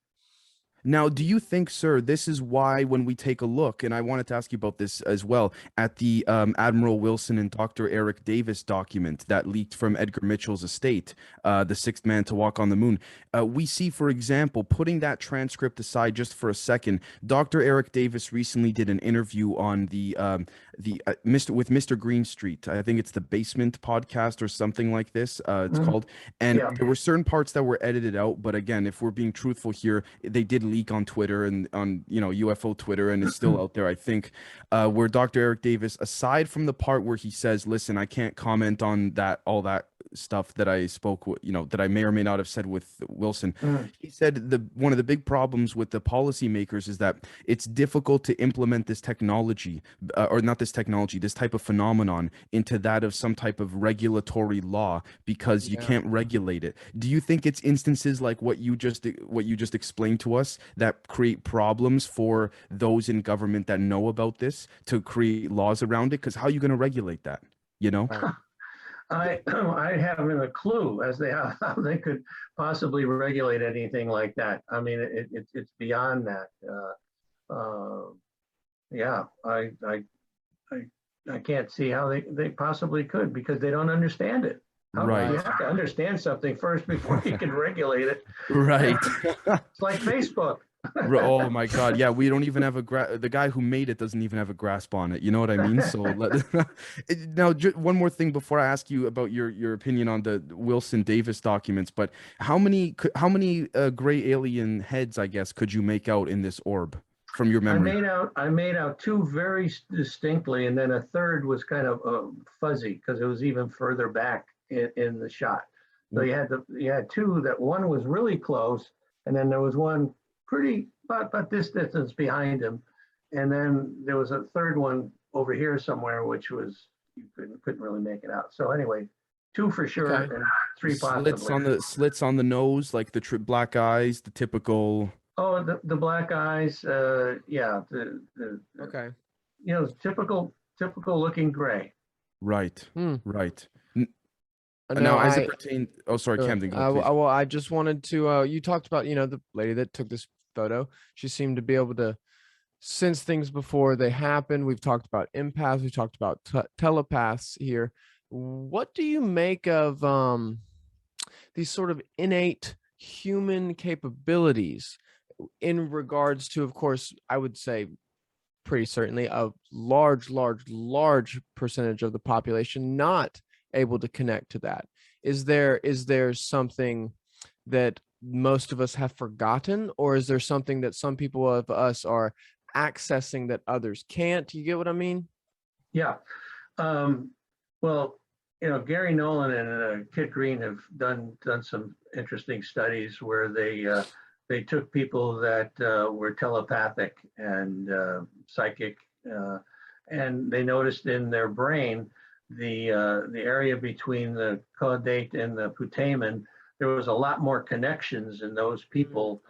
Now, do you think, sir, this is why when we take a look, and I wanted to ask you about this as well, at the Admiral Wilson and Dr. Eric Davis document that leaked from Edgar Mitchell's estate, the sixth man to walk on the moon, we see, for example, putting that transcript aside just for a second, Dr. Eric Davis recently did an interview on with Mr. Greenstreet. I think it's the Basement podcast or something like this. It's called, and there were certain parts that were edited out, but again, if we're being truthful here, they did leak on Twitter and on, UFO Twitter, and it's still out there, I think, where Dr. Eric Davis, aside from the part where he says, listen, I can't comment on all that stuff that I spoke with, that I may or may not have said with Wilson. He said one of the big problems with the policymakers is that it's difficult to implement this technology, or not this technology, this type of phenomenon into that of some type of regulatory law, because you can't regulate it. Do you think it's instances like what you just explained to us that create problems for those in government that know about this to create laws around it? Because how are you going to regulate that? I haven't a clue as to how they could possibly regulate anything like that. I mean, it's beyond that. Yeah, I can't see how they possibly could, because they don't understand it. Right. You have to understand something first before you can regulate it. Right. It's like Facebook. Oh my God. Yeah, we don't even have the guy who made it doesn't even have a grasp on it. You know what I mean? So now, one more thing before I ask you about your opinion on the Wilson Davis documents, but how many gray alien heads, I guess, could you make out in this orb from your memory? I made out two very distinctly, and then a third was kind of fuzzy because it was even further back in the shot. So you had two, that one was really close, and then there was one pretty about this distance behind him, and then there was a third one over here somewhere, which was you couldn't really make it out. So anyway, two for sure, and three possibly. Slits on the nose, like the black eyes, the typical. Oh, the black eyes, yeah, Okay. Typical looking gray. Right. Right. No, now, as it pertains, oh, sorry, Camden. Well, I just wanted to. You talked about, the lady that took this photo. She seemed to be able to sense things before they happen. We've talked about empaths. We talked about telepaths here. What do you make of these sort of innate human capabilities in regards to, of course, I would say pretty certainly a large percentage of the population not able to connect to that? Is there something that most of us have forgotten, or is there something that some people of us are accessing that others can't? You get what I mean? Yeah. Well, Gary Nolan and Kit Green have done some interesting studies where they took people that were telepathic and psychic, and they noticed in their brain the area between the caudate and the putamen, there was a lot more connections in those people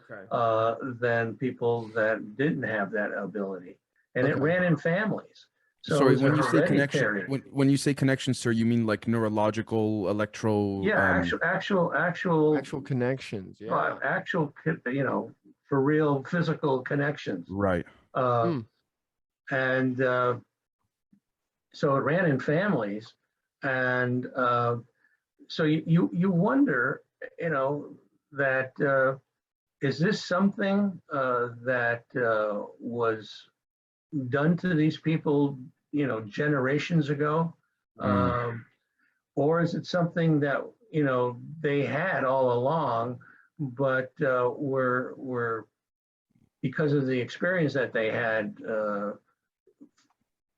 than people that didn't have that ability, and it ran in families. So sorry, when you say connection, when you say connection, sir, you mean like neurological, electro? Yeah, actual connections. Yeah, actual, for real physical connections. Right. And so it ran in families, and so you wonder, that is this something that was done to these people, generations ago, or is it something that they had all along, but were because of the experience that they had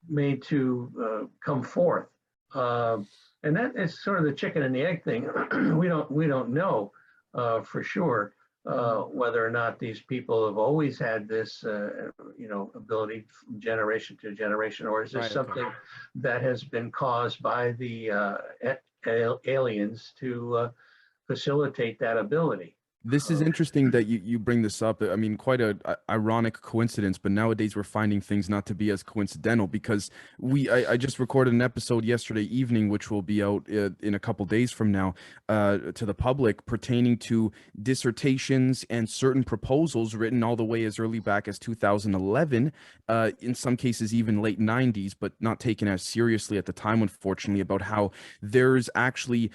made to come forth, and that is sort of the chicken and the egg thing. we don't know for sure whether or not these people have always had this ability from generation to generation, or is this something that has been caused by the aliens to facilitate that ability. This is interesting that you bring this up. I mean, quite a ironic coincidence, but nowadays we're finding things not to be as coincidental, because I just recorded an episode yesterday evening, which will be out in a couple days from now to the public, pertaining to dissertations and certain proposals written all the way as early back as 2011, in some cases even late 90s, but not taken as seriously at the time, unfortunately, about how there's actually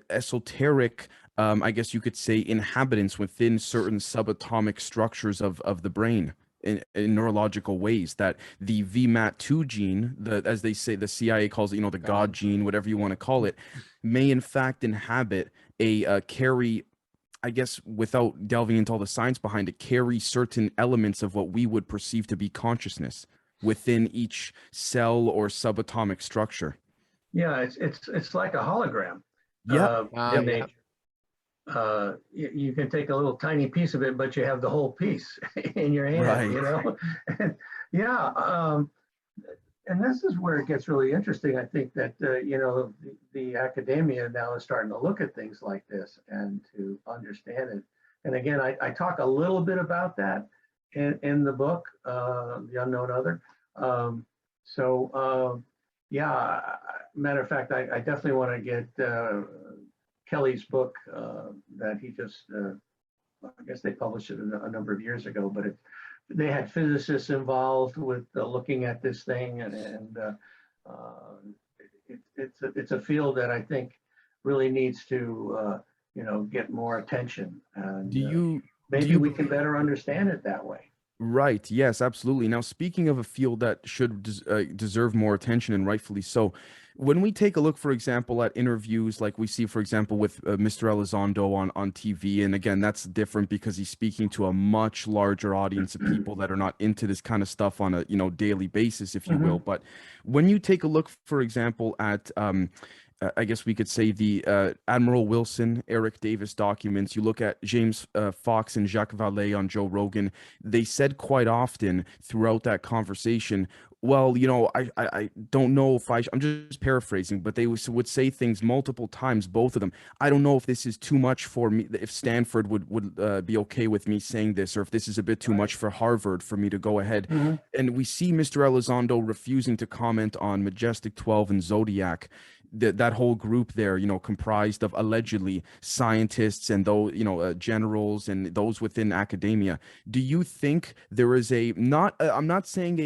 esoteric, I guess you could say, inhabitants within certain subatomic structures of the brain in neurological ways, that the VMAT2 gene, as they say, the CIA calls it, the God gene, whatever you want to call it, may in fact inhabit carry I guess without delving into all the science behind it, carry certain elements of what we would perceive to be consciousness within each cell or subatomic structure. Yeah, it's like a hologram Yep. in Yep. Yeah. nature. You can take a little tiny piece of it, but you have the whole piece in your hand, Right. you know? And, yeah, and this is where it gets really interesting. I think that, you know, the academia now is starting to look at things like this and to understand it. And again, I talk a little bit about that in the book, The Unknown Other. Yeah, matter of fact, I definitely want to get Kelly's book that he just, I guess they published it a number of years ago, but they had physicists involved with looking at this thing, and it's a field that I think really needs to, you know, get more attention, and Do you do maybe you we can better understand it that way. Right. Yes, absolutely. Now, speaking of a field that should deserve more attention, and rightfully so, when we take a look, for example, at interviews like we see, for example, with Mr. Elizondo on TV, and again, that's different because he's speaking to a much larger audience of people that are not into this kind of stuff on a daily basis, if you will. Mhm. But when you take a look, for example, at I guess we could say the Admiral Wilson, Eric Davis documents. You look at James Fox and Jacques Vallée on Joe Rogan. They said quite often throughout that conversation, well, I don't know if I'm just paraphrasing, but they would say things multiple times, both of them. I don't know if this is too much for me, if Stanford would be okay with me saying this, or if this is a bit too much for Harvard for me to go ahead. Mhm. And we see Mr. Elizondo refusing to comment on Majestic 12 and Zodiac. That whole group there, comprised of allegedly scientists and those, generals and those within academia. Do you think there is I'm not saying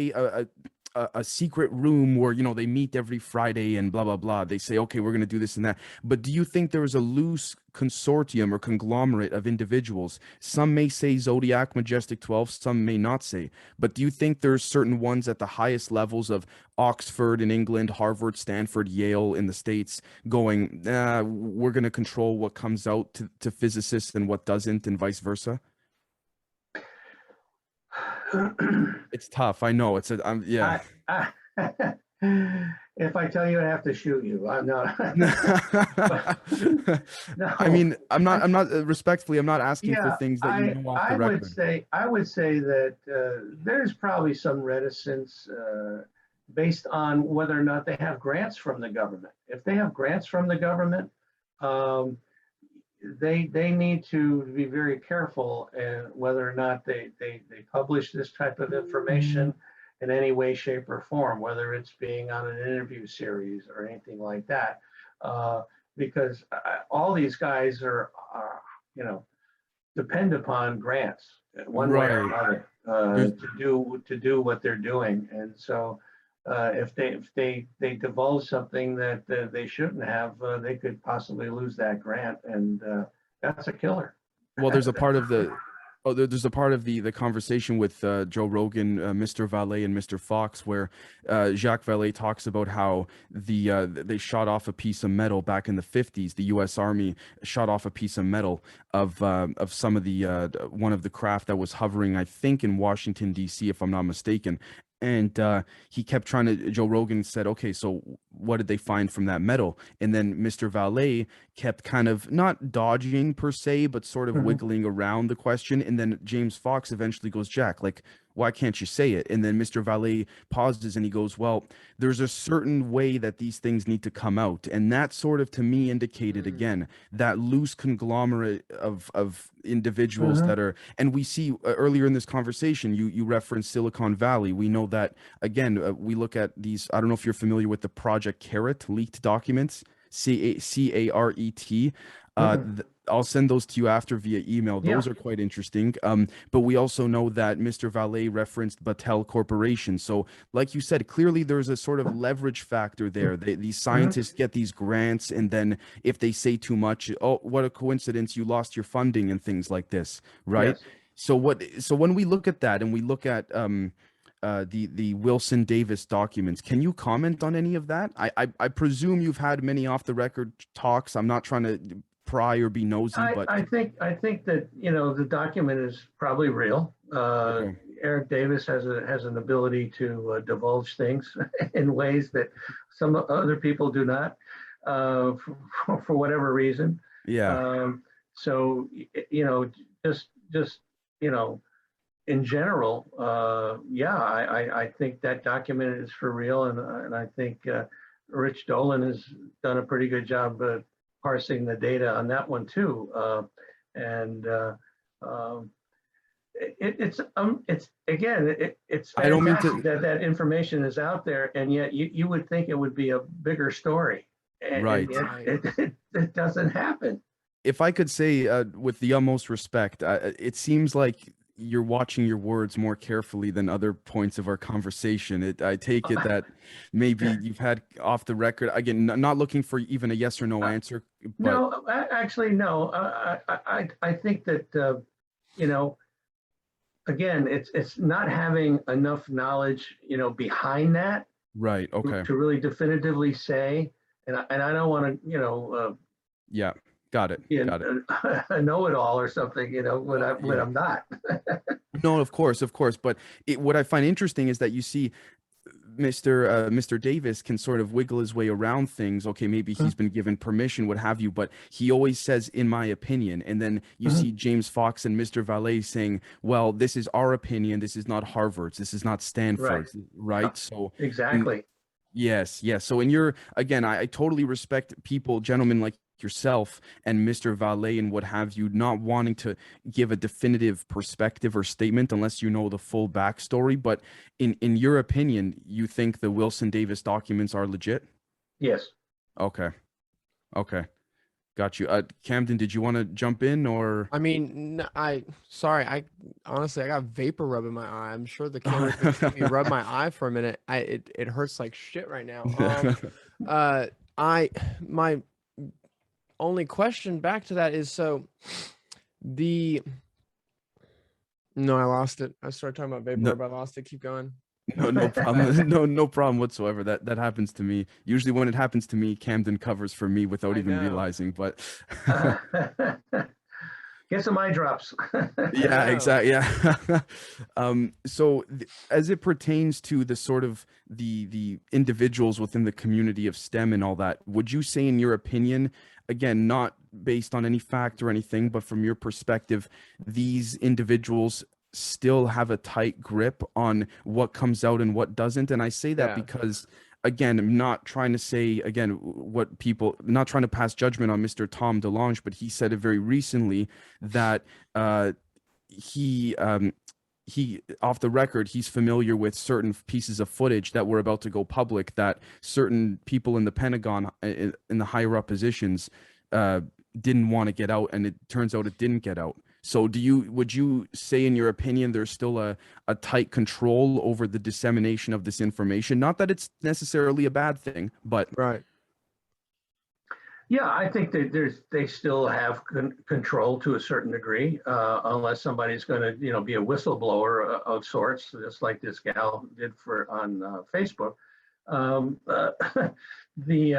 a secret room where they meet every Friday and blah blah blah, they say, okay, we're going to do this and that, but do you think there is a loose consortium or conglomerate of individuals? Some may say Zodiac, Majestic 12, some may not say, but do you think there's certain ones at the highest levels of Oxford in England, Harvard, Stanford, Yale in the States going, we're going to control what comes out to physicists and what doesn't, and vice versa? It's tough, I know. Yeah. I, if I tell you, I have to shoot you. I'm not. I No, mean, respectfully, I'm not asking for yeah, things that you know off the record. I would say that there's probably some reticence based on whether or not they have grants from the government. If they have grants from the government, um, they need to be very careful and whether or not they publish this type of information in any way, shape, or form, whether it's being on an interview series or anything like that, because all these guys are you know depend upon grants one way or Right. another There's to do what they're doing, and so if they divulge something that they shouldn't have, they could possibly lose that grant, and that's a killer. well, there's a part of the there's a part of the conversation with Joe Rogan, Mr. Vallée, and Mr. Fox, where Jacques Vallée talks about how they shot off a piece of metal back in the 50s. The U.S. Army shot off a piece of metal of some of the one of the craft that was hovering, I think, in Washington D.C., if I'm not mistaken. And he kept trying to. Joe Rogan said, "Okay, so what did they find from that metal?" And then Mr. Vallée kept kind of not dodging per se, but sort of Mhm. wiggling around the question. And then James Fox eventually goes, "Jack, like, why can't you say it?" And then Mr. Vallée pauses and he goes, "Well, there's a certain way that these things need to come out." And that sort of to me indicated again that loose conglomerate of individuals Mhm. that are, and we see earlier in this conversation, you referenced Silicon Valley. We know that again, we look at these, I don't know if you're familiar with the Project Carrot leaked documents, CARET. Mhm. I'll send those to you after via email. Yeah. Those are quite interesting. But we also know that Mr. Vallée referenced Battelle Corporation. So, like you said, clearly there's a sort of leverage factor there. These Mhm. scientists get these grants, and then if they say too much, oh, what a coincidence, you lost your funding and things like this, right? Yes. So when we look at that and we look at the Wilson Davis documents, can you comment on any of that? I presume you've had many off the record talks. I'm not trying to pry or be nosy, but I think that, the document is probably real. okay. Eric Davis has an ability to divulge things in ways that some other people do not, for whatever reason. Yeah. So, just in general, yeah, I think that document is for real, and I think Rich Dolan has done a pretty good job parsing the data on that one too, and it's again, it's I don't mean fantastic to. that information is out there, and yet you would think it would be a bigger story, and Right. yet it doesn't happen. If I could say, with the utmost respect, it seems like you're watching your words more carefully than other points of our conversation. I take it that maybe you've had off the record, again, not looking for even a yes or no answer, but No, actually, no. I think that again, it's not having enough knowledge, behind that right. Okay. to really definitively say. And I don't want to, Yeah. Got it. Got it. a know-it-all or something, when Yeah. I'm not. No, of course. But what I find interesting is that you see Mr. Davis can sort of wiggle his way around things. Okay, maybe he's been given permission, what have you, but he always says, "In my opinion," and then you see James Fox and Mr. Velez saying, "Well, this is our opinion. This is not Harvard's. This is not Stanford's." Right? So Exactly. yes. So in your, again, I totally respect people, gentlemen like yourself and Mr. Valet and what have you, not wanting to give a definitive perspective or statement unless you know the full backstory. But in your opinion, you think the Wilson Davis documents are legit? Yes. Okay. Got you. Camden, did you want to jump in or? I mean, sorry, I honestly, I got vapor rub in my eye. I'm sure the camera can see me rub my eye for a minute. It hurts like shit right now. My only question back to that is, no, I lost it. I started talking about vapor rub. I lost it. Keep going. No problem. No problem whatsoever. That happens to me. Usually when it happens to me, Camden covers for me without even realizing, but get some eye drops. yeah, exactly. Yeah. So as it pertains to the sort of the individuals within the community of STEM and all that, would you say, in your opinion, again, not based on any fact or anything, but from your perspective, these individuals still have a tight grip on what comes out and what doesn't? And I say that because, again, I'm not trying to say, again, not trying to pass judgment on Mr. Tom DeLonge, but he said it very recently that he off the record, he's familiar with certain pieces of footage that were about to go public that certain people in the Pentagon in the higher up positions didn't want to get out, and it turns out it didn't get out. So would you say, in your opinion, there's still a tight control over the dissemination of this information? Not that it's necessarily a bad thing, but right. Yeah, I think that they still have control to a certain degree, unless somebody's going to, be a whistleblower of sorts, just like this gal did on Facebook. They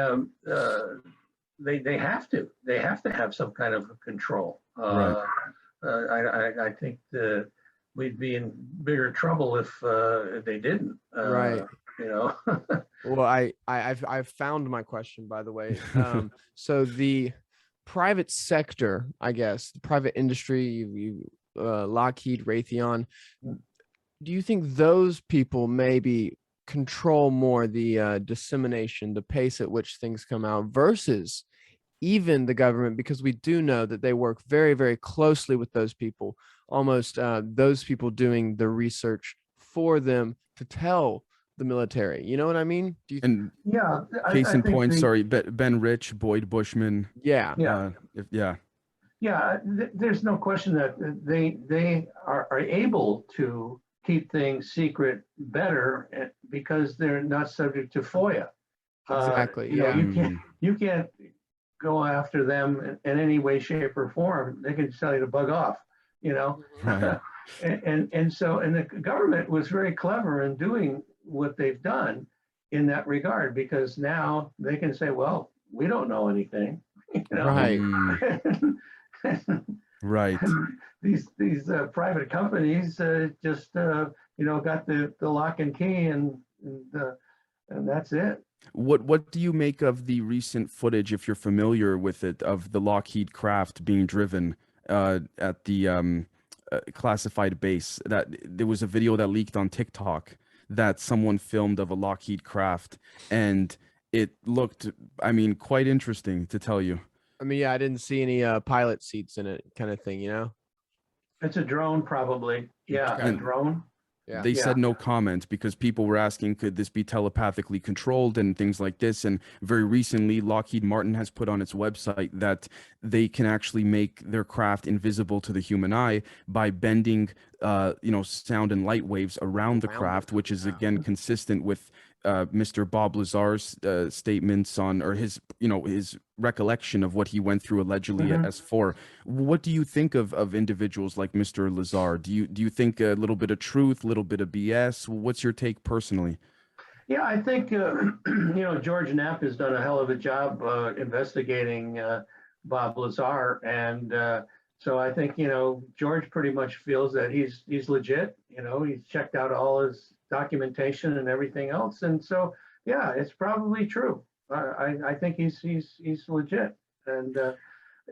have to have some kind of control. Right. I think we'd be in bigger trouble if they didn't. Right. Well, I've found my question, by the way. So the private sector, I guess, the private industry, Lockheed, Raytheon, do you think those people maybe control more the dissemination, the pace at which things come out, versus even the government? Because we do know that they work very, very closely with those people, almost those people doing the research for them to tell the military. You know what I mean? Case in point, sorry, Ben Rich, Boyd Bushman. Yeah. There's no question that they are able to keep things secret better because they're not subject to FOIA. Exactly. You can't go after them in any way, shape, or form. They can tell you to bug off. Right. and the government was very clever in doing what they've done in that regard, because now they can say, well, we don't know anything. You know? Right. Right. These private companies just got the lock and key, and that's it. What do you make of the recent footage, if you're familiar with it, of the Lockheed craft being driven at the classified base? That there was a video that leaked on TikTok that someone filmed of a Lockheed craft, and it looked, I mean, quite interesting, to tell you. I mean, yeah, I didn't see any pilot seats in it, kind of thing, you know? It's a drone, probably. Yeah, a And drone. Yeah. they Yeah. said no comment because people were asking, could this be telepathically controlled and things like this? And very recently, Lockheed Martin has put on its website that they can actually make their craft invisible to the human eye by bending, sound and light waves around the craft, which is again consistent with Mr. Bob Lazar's statements on, or his recollection of what he went through allegedly at S4. What do you think of individuals like Mr. Lazar? Do you think a little bit of truth, a little bit of BS? What's your take personally? Yeah, I think George Knapp has done a hell of a job investigating Bob Lazar, and so I think George pretty much feels that he's legit. He's checked out all his documentation and everything else, and so yeah, it's probably true. I think he's legit, and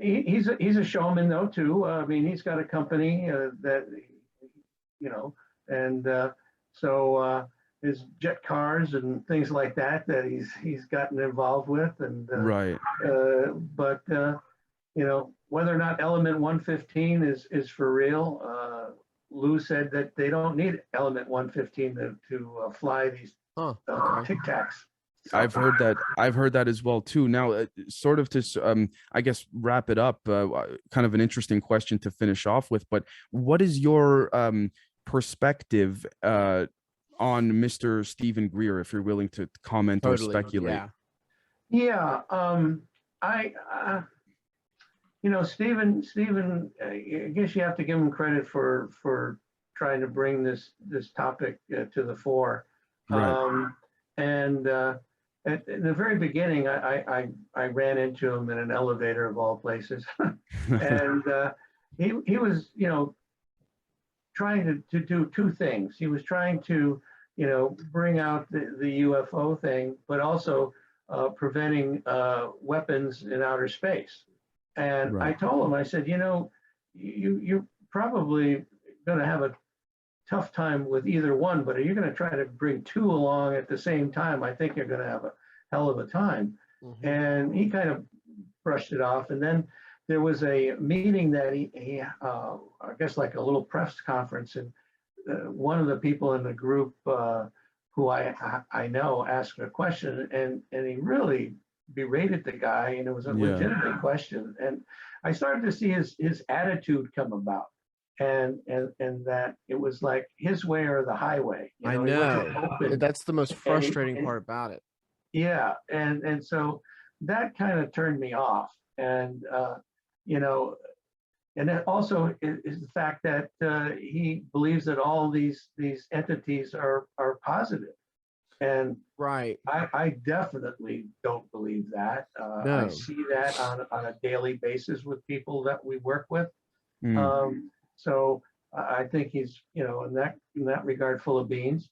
he's a showman though too. I mean, he's got a company that and so. His jet cars and things like that he's gotten involved with, and Right. but whether or not element 115 is for real, Lou said that they don't need element 115 to fly these Tic Tacs. So, I've heard that as well too. Now, sort of to I guess wrap it up, kind of an interesting question to finish off with, but what is your perspective on Mr. Stephen Greer, if you're willing to comment or speculate? Yeah. I Stephen, I guess you have to give him credit for trying to bring this topic to the fore. Right. And at the very beginning, I ran into him in an elevator of all places, and he was trying to do two things. He was trying to bring out the UFO thing, but also preventing weapons in outer space. And Right. I told him, I said, you're probably going to have a tough time with either one, but you're going to try to bring two along at the same time. I think you're going to have a hell of a time. Mm-hmm. And he kind of brushed it off. And then there was a meeting that he I guess like a little press conference, and one of the people in the group who I know asked a question, and he really berated the guy, and it was a legitimate question. And I started to see his attitude come about, and that it was like his way or the highway. I know. That's the most frustrating part about it. Yeah, and so that kind of turned me off, and and it also is the fact that he believes that all these entities are positive. And right, I definitely don't believe that. No. I see that on a daily basis with people that we work with. So I think he's in that regard full of beans.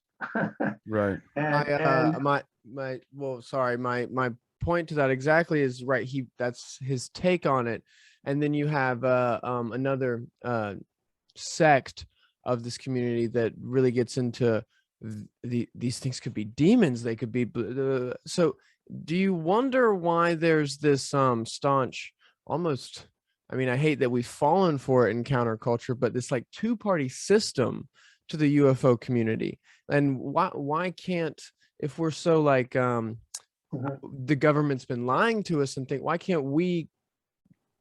Right. My point to that exactly is right. That's his take on it. And then you have another sect of this community that really gets into these things could be demons. They could be. So do you wonder why there's this staunch, almost, I mean, I hate that we've fallen for it in counterculture, but this like two-party system to the UFO community? And why can't, if we're so like the government's been lying to us and think, why can't we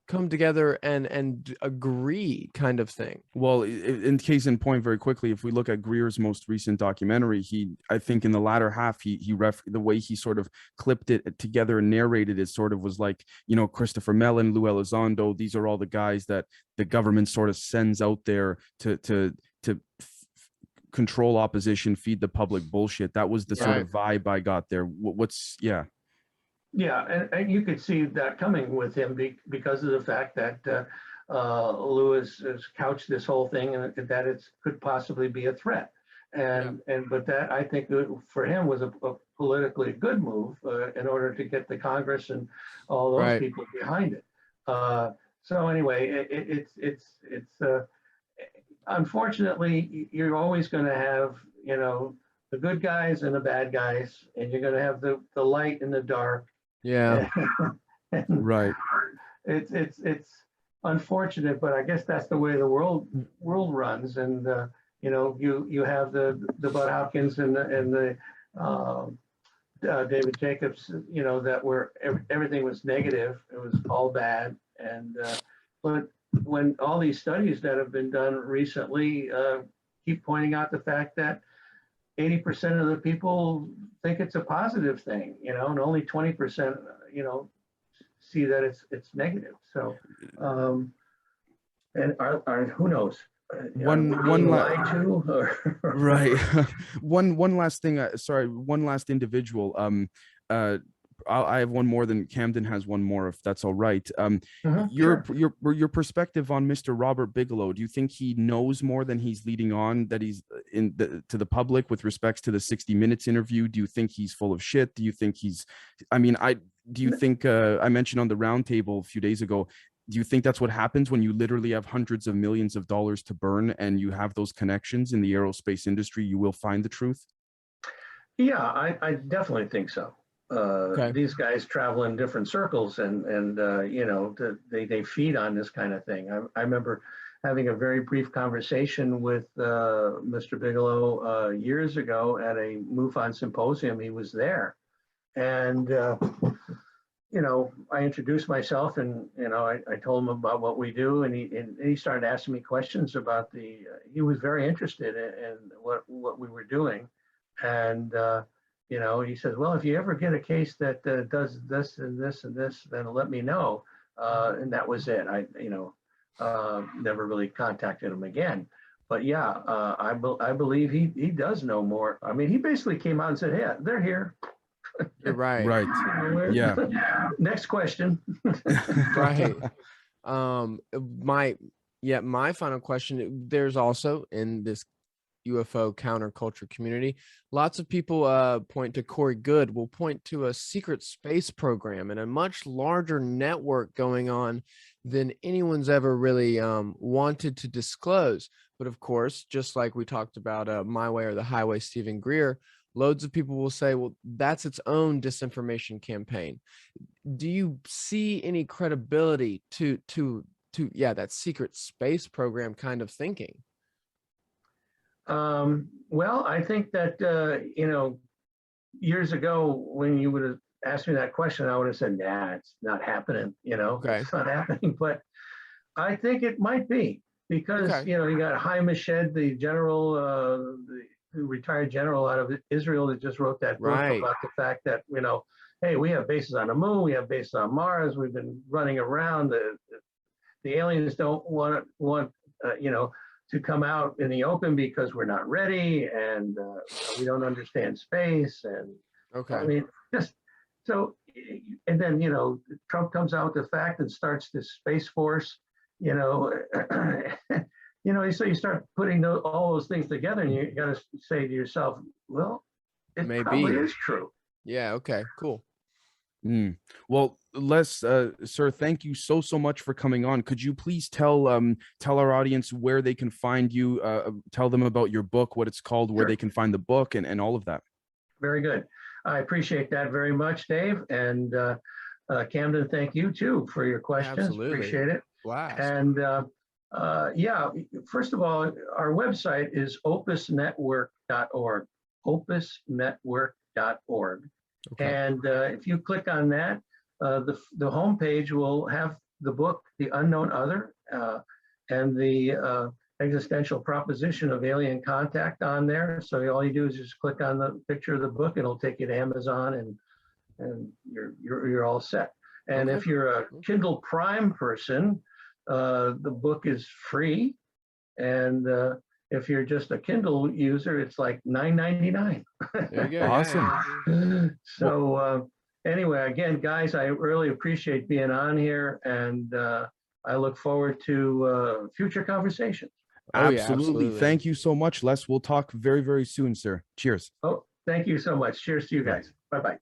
come together and agree, kind of thing? Well, in case in point, very quickly, if we look at Greer's most recent documentary, I think in the latter half, the way he sort of clipped it together and narrated it sort of was like, Christopher Mellon, Lou Elizondo, these are all the guys that the government sort of sends out there to control opposition, feed the public bullshit. That was the sort of vibe I got there. Yeah, and you could see that coming with him because of the fact that Lewis has couched this whole thing and that it could possibly be a threat. But that I think for him was a politically good move in order to get the Congress and all those Right. people behind it. So anyway, it's unfortunately you're always going to have the good guys and the bad guys, and you're going to have the light and the dark. Yeah. And Right. it's unfortunate, but I guess that's the way the world runs. And you have the Bud Hopkins and the David Jacobs, that were everything was negative. It was all bad. And but when all these studies that have been done recently keep pointing out the fact that 80% of the people think it's a positive thing, and only 20%, see that it's negative. So, and are who knows? Right. one last thing. One last individual. I have one more than Camden has one more, if that's all right. Your perspective on Mr. Robert Bigelow. Do you think he knows more than he's leading on, that he's to the public with respects to the 60 Minutes interview? Do you think he's full of shit? Do you think do you think I mentioned on the roundtable a few days ago, do you think that's what happens when you literally have hundreds of millions of dollars to burn and you have those connections in the aerospace industry, you will find the truth? Yeah, I definitely think so. Okay. These guys travel in different circles, and they feed on this kind of thing. I remember having a very brief conversation with Mr. Bigelow years ago at a MUFON symposium. He was there, and I introduced myself, and I told him about what we do, and he started asking me questions about he was very interested in what we were doing, and he says, well, if you ever get a case that does this and this and this, then let me know. And that was it. I never really contacted him again. But yeah, I believe he does know more. I mean, he basically came out and said, hey, they're here. You're right. Right. Yeah. Next question. Right. My final question, there's also in this UFO counterculture community, lots of people point to Corey Good, will point to a secret space program and a much larger network going on than anyone's ever really wanted to disclose. But of course, just like we talked about My Way or the Highway, Stephen Greer, loads of people will say, well, that's its own disinformation campaign. Do you see any credibility to that secret space program kind of thinking? Well, I think that, years ago, when you would have asked me that question, I would have said, nah, it's not happening, Okay. It's not happening. But I think it might be because, Okay. you got Haim Eshed, the general, the retired general out of Israel that just wrote that book Right. about the fact that, hey, we have bases on the moon, we have bases on Mars, we've been running around. The aliens don't want to come out in the open because we're not ready, and we don't understand space. And Okay. I mean, just so, and then, Trump comes out with the fact and starts this Space Force, so you start putting all those things together, and you got to say to yourself, well, it Maybe. probably is true. Yeah. Okay, cool. Well, Les, sir, thank you so much for coming on. Could you please tell our audience where they can find you, tell them about your book, what it's called, where Sure. they can find the book, and all of that? Very good. I appreciate that very much, Dave. And Camden, thank you too for your questions. Absolutely. Appreciate it. Blast. And first of all, our website is opusnetwork.org, opusnetwork.org. Okay. And if you click on that, the homepage will have the book, The Unknown Other, and the existential proposition of alien contact on there. So all you do is just click on the picture of the book, and it'll take you to Amazon, and you're all set. And Okay. if you're a Kindle Prime person, the book is free. And if you're just a Kindle user, it's like $9.99. There you go. Awesome. So, anyway, again, guys, I really appreciate being on here, and I look forward to future conversations. Oh, yeah, Absolutely. absolutely. Thank you so much, Les. We'll talk very, very soon, sir. Cheers. Oh, thank you so much. Cheers to you guys. Bye-bye.